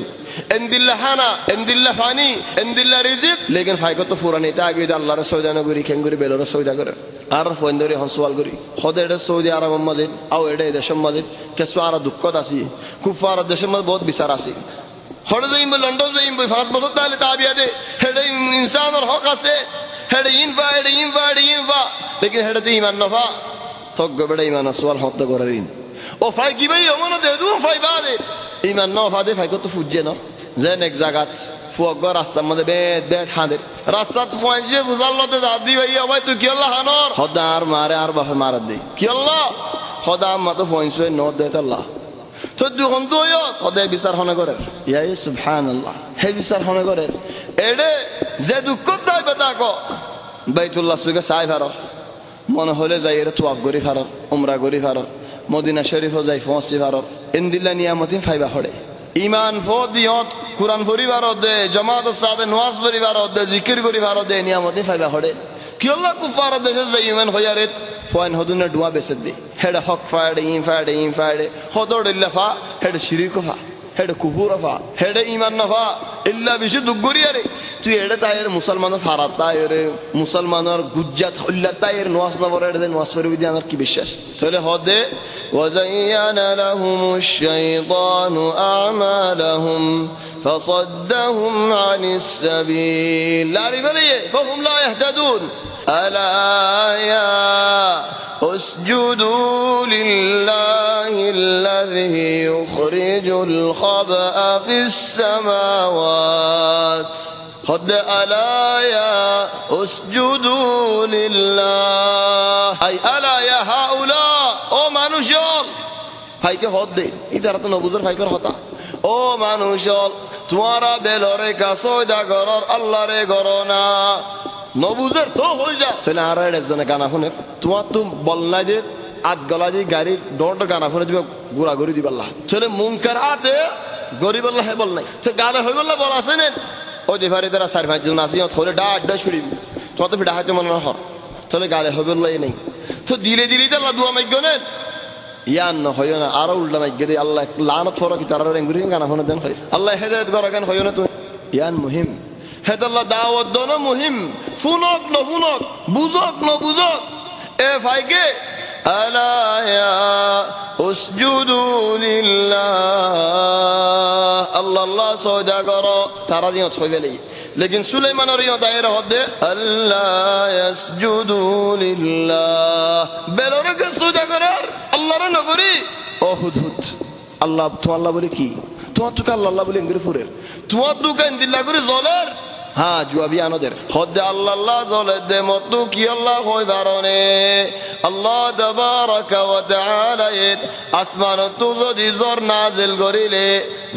Speaker 4: এন্দিল্লাহ হানা এন্দিল্লাহ ফানি এন্দিল্লাহ রিজিক লেকিন ফাইকে তো ফুরানি তা আগে আল্লাহর সওজা নগরি খেঙ্গুরি বেলর সওজা করে আর ফন্দরি হসওয়াল করি হদেড়ে সৌদি আরব মধ্যে আও এডে দেশের মধ্যে কেসু আর দুঃখত আছে কুফার দেশের মধ্যে বহুত বিচার আছে হড়ে যাইম লন্ডন যাইম 5 বছর তাহলে তাবিয়া দে হেডে ইনসানের হক আছে হেডে ইনফা লেকিন হেডে তো ইমান নফা তক গবড়ে ইমান আসওয়াল হত করেন ও ফাই কি ভাই অমন দেদু ফাই বাদে ইমান ন ফাদে ফাই কত ফুজে ন যেন এক জায়গাত ফুয়াগ রাস্তার মধ্যে বেদ বেদ হাঁদের রাস্তাত পৌঁছে বুঝাল্লতে দাদি ভাই ভাই তুই কি আল্লাহ হানর হদা আর মারে আর বাপে মারার দে কি আল্লাহ হদা আম্মা তো পৌঁছে ন দে আল্লাহ তো দুখন তো সদায় বিচার হনে করে ইয়াই সুবহানাল্লাহ হে বিচার হনে করে এডে যে দুঃখ দাই বেটা ক বাইতুল্লাহ সুকে চাই ভার মনে হলে যাই এর তুয়াফ গরি ভার উমরা গরি ভার মদিনা শরীফ যাই পৌঁছি ভার ইন্দিল্লা নিয়ামতি ফাইবা হড়ে ইমান ফদিয়ত কুরআন পরিবার দে জামাত সাথে নামাজ পরিবার দে জিকির করি ভার দে নিয়ামতি ফাইবা হড়ে কি আল্লাহ কুফার দেশে যে ইমান হইয়ারে ফয়ন হদুনে ডুয়া বেসে দে হেড হক ফাড়ে ইন ফাড়ে হদর ইল্লাফা হেড শিরিক ফা হেড কুফুর ফা হেড ইমান নফা ইল্লা বেশি দুগরি আরে তুই এডে তাইর মুসলমানের ফারাত তাইর মুসলমানের গুজ্জাত হল্লা তাইর নোয়াজ নবরে এডে নোয়াজ পরিবি দি আমার কি বিশ্বাস তাহলে হদে ওয়াজাইয়ানা লাহুমুশ শাইতানু আমালাহুম فصدهم عن السبيل لا ربليه فهم لا يهتدون ألا يا اسجدوا لله الذي يخرج الخبأ في السماوات قد ألا يا اسجدوا لله أي ألا يا هؤلاء أو মানুষজন ফাইকে হদ দে ইদারা তো নবুজর ফাইকর হতা ও মানুষজন তোমারা বেলরে কাসয়দা গরর আল্লাহ রে গরনা নবুজের তো হই যা চলে আর একজনে গানা শুনে তোমার তো বল না যে আট গলা দিয়ে গাড়ির ডোরটা গানা শুনে দিবে গুড়া গুড়ি দিবে আল্লাহ চলে মুনকার আতে গরিব আল্লাহ বল নাই তো গালে হই বললা বল আছে নেন ওই দেফারি তারা চার পাঁচ জন আসি থলে ডাড্ডা ছুড়িবি তোমার তো ফিটা হাতে মনে হর তাহলে গালে হই বললাই নেই তো দিলে দিলি তো আল্লাহ দুয়া মাইগ্য নেন ইয়ান ন হয় না আরো উল্টা মাইগ্য দে আল্লাহ লানত ফরক তারা রেঙ্গুরি গানা শুনে দেন হয় আল্লাহ হেদায়েত করা কেন হয় না তো ইয়ান মুহিম হেদাল্লাহ দাওয়াত দনো মুহিম ফুনক ন ফুনক বুঝক ন বুঝক এ ভাইকে আলা ইয়া উসজুদু লিল্লাহ আল্লাহ সওদা করো তারা দিও ছইবেলি লেকিন সুলাইমানের ইয়া দায়রা হদে আল্লাহ ইয়াসজুদু লিল্লাহ বেলরে কে সওদা করার আল্লাহর নগরী ও হুদহুদ আল্লাহ তো আল্লাহ বলে কি তোমার তো আল্লাহ বলে ইংরে ফুরের তোমার দোকান দিল্লা করে জলের হ্যাঁ জুয়াবি আনদের হদে আল্লাহ জলে দে মত কি আল্লাহ হই বারনে আল্লাহ তাবারাকা ওয়া তাআলা আসমানত যদি জর নাজিল করিলে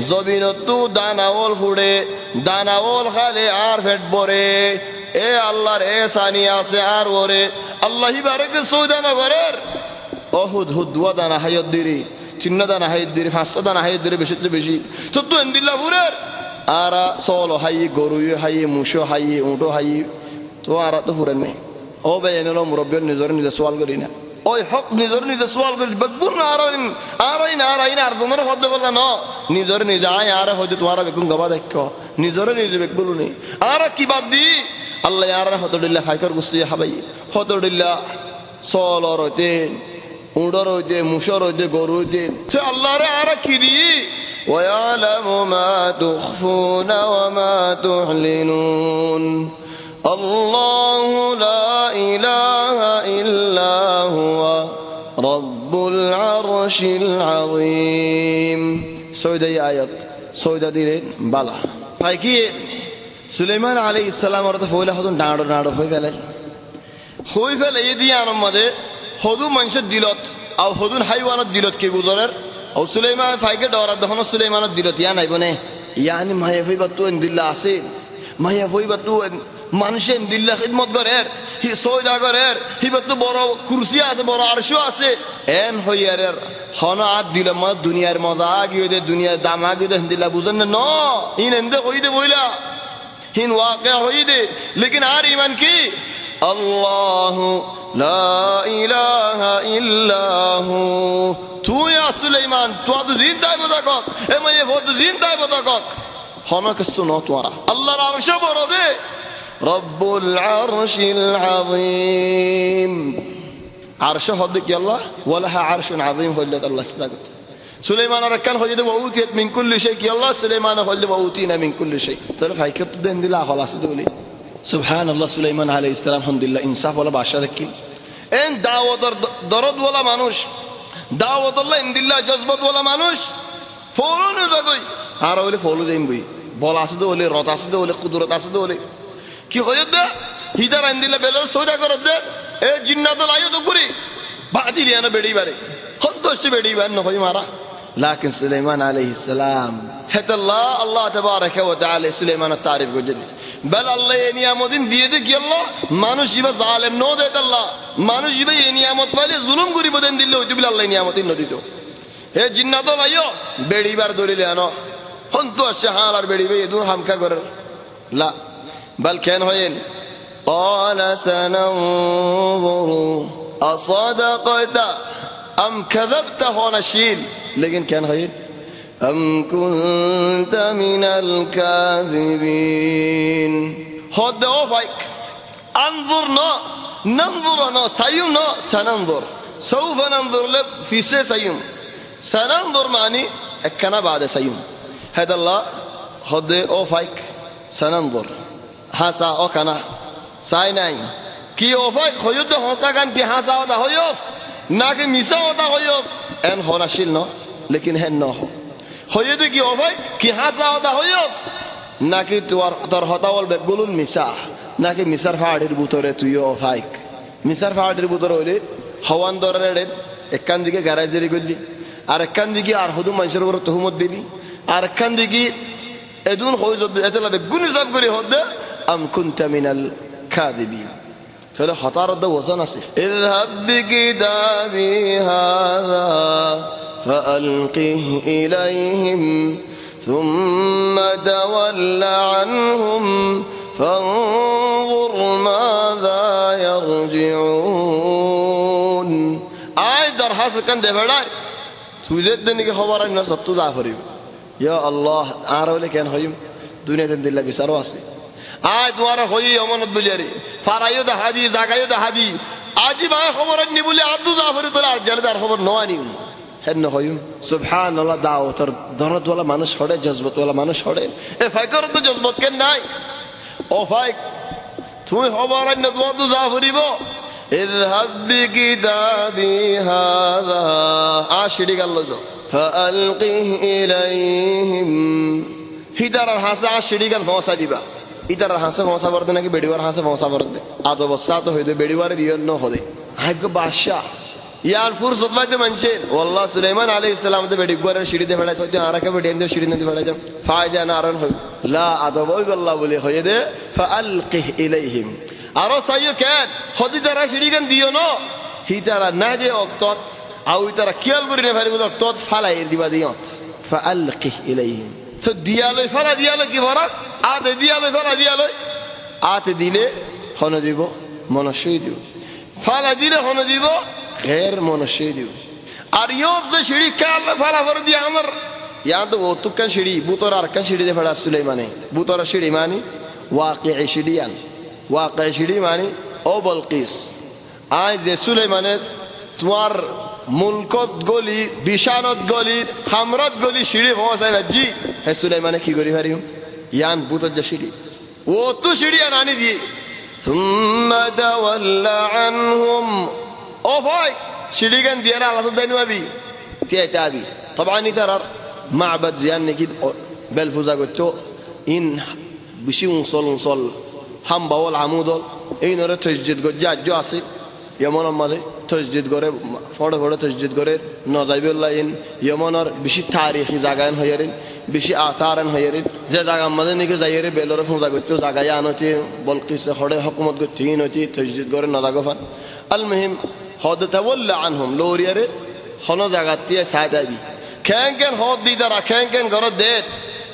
Speaker 4: জমিনত দানাওল ফুড়ে দানাওল খালে আর ফেট বরে এ আল্লাহর এহসানি আছে আর ওরে আল্লাহি বারেকে সৌদা নগরের অহুদ হুদ দুয়া দানা হায়ত দিরি চিন্ন দানা হায়ত দিরি 500 দানা হায়ত দিরি বেশি বেশি তো তো এন্দিল্লা ফুরের আরা সলো হাই গরু হাই মুশো হাই উঁটো হাই তো আরা তো ফুরেন নেই ও ভাই এনেলো মুরব্বীর নিজে সওয়াল করি না ওই হক নিজে সওয়াল করি বেগুন আরাইন আর তোমার হদে বললা ন নিজে আয় আর হদে তোমার বেগুন গবা দেখো নিজে বেগুলো নেই আর কি বাদ দি আল্লাহ আর হদুল্লাহ ফাইকর গুছি হাবাই হদুল্লাহ সলো রতে উঁডর হইতে মুশর হইতে গরু হইতে সে আল্লাহরে আর কি দি ويعلم ما تخفون وما تعلنون الله لا إله إلا هو رب العرش العظيم سويدة آيات سويدة ديرين بالا فايكي سليمان عليه السلام ورد فويلة خدون ناڑو خوي فل يدي آنم مده خدون منشد دلوت أو خدون حيوانات دلوت كي گذارر او সুলাইমান ফাইকে ডরাত দহন সুলাইমানত দিলত ইয়া নাই বনে ইয়ানি মায়া হইবা তো দিল্লা আছে মায়া হইবা তো মানুষে দিল্লা খিদমত করের হি সওদা করের হিবা তো বড় কুরসি আছে বড় আরশও আছে এন হইয়ারের হন আদ দিল ম দুনিয়ার মজা গিয়ে দে দুনিয়ার দামা গিয়ে দে দিল্লা বুঝন না ইন এন্দে হইদে বইলা হিন ওয়াকিয়া হইদে লেকিন আর ঈমান কি আল্লাহু লা ইলাহা ইল্লাহু তুই সুলাইমান তুই তো জিন্দাই বদাকক এ মায়ে বহুত জিন্দাই বদাকক হনক সুনো তোরা আল্লাহর আরশ বড় দে রব্বুল আরশিল আযীম আরশ হদ কি আল্লাহ ওয়ালাহা আরশুন আযীম হইলত আল্লাহ সাদাকত সুলাইমান আর কান হইদে ওউতিত মিন কুল্লি শাই কি আল্লাহ সুলাইমান হইদে ওউতিনা মিন কুল্লি শাই তাহলে ফাইকত দেন দিলা খলাস দলি সুবহানাল্লাহ সুলাইমান আলাইহিস সালাম আলহামদুলিল্লাহ ইনসাফ ওয়ালা বাদশা দেখি এন দাওয়াতর দরদ ওয়ালা মানুষ দাওয়াতুল্লাহ ইনদিল্লাহ জজবত ওয়ালা মানুষ ফৌরন জগই আর বলে ফৌলু যাইম বই বল আছে তো বলে রত আছে তো বলে কুদরত আছে তো বলে কি হয়ে দে হিদার ইনদিল্লাহ বেলর সৌদা করে দে এ জিন্নাত লাইও তো করি বাদি লিয়ানো বেড়ি বারে সন্তোষ বেড়ি বার নয় মারা লাকিন সুলাইমান আলাইহিস সালাম হেতাল্লাহ আল্লাহ তাবারাকা ওয়া তাআলা সুলাইমানের তারিফ করছেন বল আল্লাহ এই নিয়ামত দিয়ে দে কি আল্লাহ মানুষ ইবা জালেম নো দে আল্লাহ মানুষ ইবা এই নিয়ামত পাইলে জুলুম করিব দেন দিলে হইতো বলে আল্লাহ নিয়ামত ন দিত হে জিন্নাত লাইও বেড়ি বার ধরিলে আনো সন্তোষ হাল আর বেড়ি বে এদুন হামকা করে লা বল কেন হয়েন قال سننظر أصدقت أم كذبت هنا شيل لكن كان خير أم كنت من الكاذبين خد أوفايك انظر ننظر سيوم سننظر سوف ننظر لك في سيوم سننظر معني أكنا بعد سيوم هذا الله خد أوفايك سننظر هسا أكنا সাইনাই কি ওফাই খয়ুত হতা গান কি হাসা হতা হয়স নাকি মিসা হতা হয়স এন হনাশিল ন লেকিন হেন ন হয়ে কি ওফাই কি হাসা হতা হয়স নাকি তোর হতা বলবে গুলুন মিসা নাকি মিসার ফাড়ির ভিতরে তুই ওফাইক মিসার ফাড়ির ভিতরে হইলে হওয়ান দরের একখান দিকে গ্যারাজেরি করলি আর একখান দিকে আর হদু মানুষের উপর তহমত দিলি আর একখান দিকে এদুন হয়ে এতে লাগবে গুণ হিসাব করে হদে আম কুনতা মিনাল كاذبين فلا خطر ده وزن أصيح اذهب بكتابي هذا فألقه إليهم ثم تول عنهم فانظر ماذا يرجعون در حاصل كان ده فلاي توزيد دنيك خبر أن سبتو زعفري يا الله أعرف كان خيم دنيا تندل بسرواسي আজ তোমার হই অমনত বলিয়ারি ফারাইও দা হাদি জাগাইও দা হাদি আজি ভাই খবর নি বলি আব্দু জাফর তোলা আর জালদার খবর নওয়ানি হেন হইম সুবহানাল্লাহ দাও তোর দরদ ওয়ালা মানুষ হড়ে জজবত ওয়ালা মানুষ হড়ে এ ফাইকর তো জজবত কেন নাই ও ফাইক তুই খবর নি তো আব্দু জাফরিব اذهب بكتابي هذا আশিরি গেল যো فالقه اليهم হিদার হাসা আশিরি গেল ফসা দিবা इधर हासे मौसा वर्द ना कि बेड़ीवार हासे मौसा वर्द आदो बस्सा तो होइदे बेड़ीवार दियो न होदे हाग बादशाह यार फुर्सत वादे मनशे वल्लाह सुलेमान अलैहि सलाम ते बेड़ीवार शिडी दे फड़ा तो आरा के बेड़ी अंदर शिडी नदी फड़ा जा फायदा नारन हो ला आदो बोल अल्लाह बोले होइदे फअल्किह इलैहिम आरो सायो के होदी दरा शिडी गन दियो न हि तारा ना दे वक्तत आउ तारा कियल गुरिने फारि वक्तत फाলাই দিবা দিয়ত फअल्किह इलैहिम তো দিয়ালো ফালা দিয়ালো কি ফরক আতে দিয়ালো ফালা দিয়ালো আতে দিলে হন দিব মনস্যই দিব ফালা দিলে হন দিব গैर মনস্যই দিব আর ইয়ত যে সিঁড়ি কাল ফালা ফর দি আমার ইয়া তো ও তুকান সিঁড়ি বুতর আর কান সিঁড়ি দে ফড়া সুলাইমানে বুতর সিঁড়ি মানি ওয়াকিঈ সিঁড়িয়ান ওয়াকিঈ সিঁড়ি মানি ও বলকিস আজ যে সুলাইমানে তোমার মুলকত গলি বিশানত গলি হামরত গলি সিঁড়ি পৌঁছাই বাজি হে সুলাইমানে কি করি পারিম ইয়ান বুতর যে সিঁড়ি ও তো সিঁড়ি আনি দিয়ে সুম্মা তাওয়াল্লা আনহুম ও ভাই সিঁড়ি গান দিয়ে না আল্লাহ দেন আবি তে তাবি طبعا ترى معبد زيان نكيد بالفوزا قلت ان بشي وصل هم باول عمود اي نور تسجد গজ্জাজ جو আছে يمن আমাদের তসজিদ করে ফড়ে ফড়ে তসজিদ করে নজাইবুল্লাহ ইন ইয়মনর বেশি তারিখি জায়গায়ন হইয়ারিন বেশি আসারান হইয়ারিন যে জায়গা আমাদের নিকে যাইরে বেলরে ফুজা করতে জায়গায় আনতে বলকিস হড়ে হুকুমত করতে হইনতি তসজিদ করে নজাগফান আল মুহিম হদ তাওয়াল্লা আনহুম লোরিয়ারে হন জায়গাতে সাইদাবি কেন কেন হদ দিদারা কেন কেন গর দে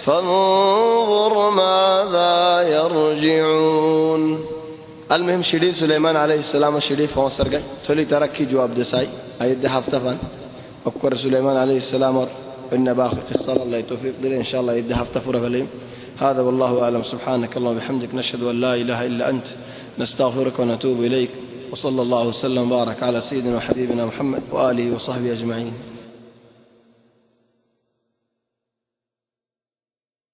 Speaker 4: فانظر ماذا يرجعون المهم شريف سليمان عليه السلام الشريف هو سرقي تولي تركي جواب دساي ايد هفته فان ابكر سليمان عليه السلام ان باقي قصه الله توفيق دل ان شاء الله يد هفته فرغليم هذا والله اعلم سبحانك اللهم وبحمدك نشهد ان لا اله الا انت نستغفرك ونتوب اليك وصلى الله وسلم وبارك على سيدنا وحبيبنا محمد واله وصحبه اجمعين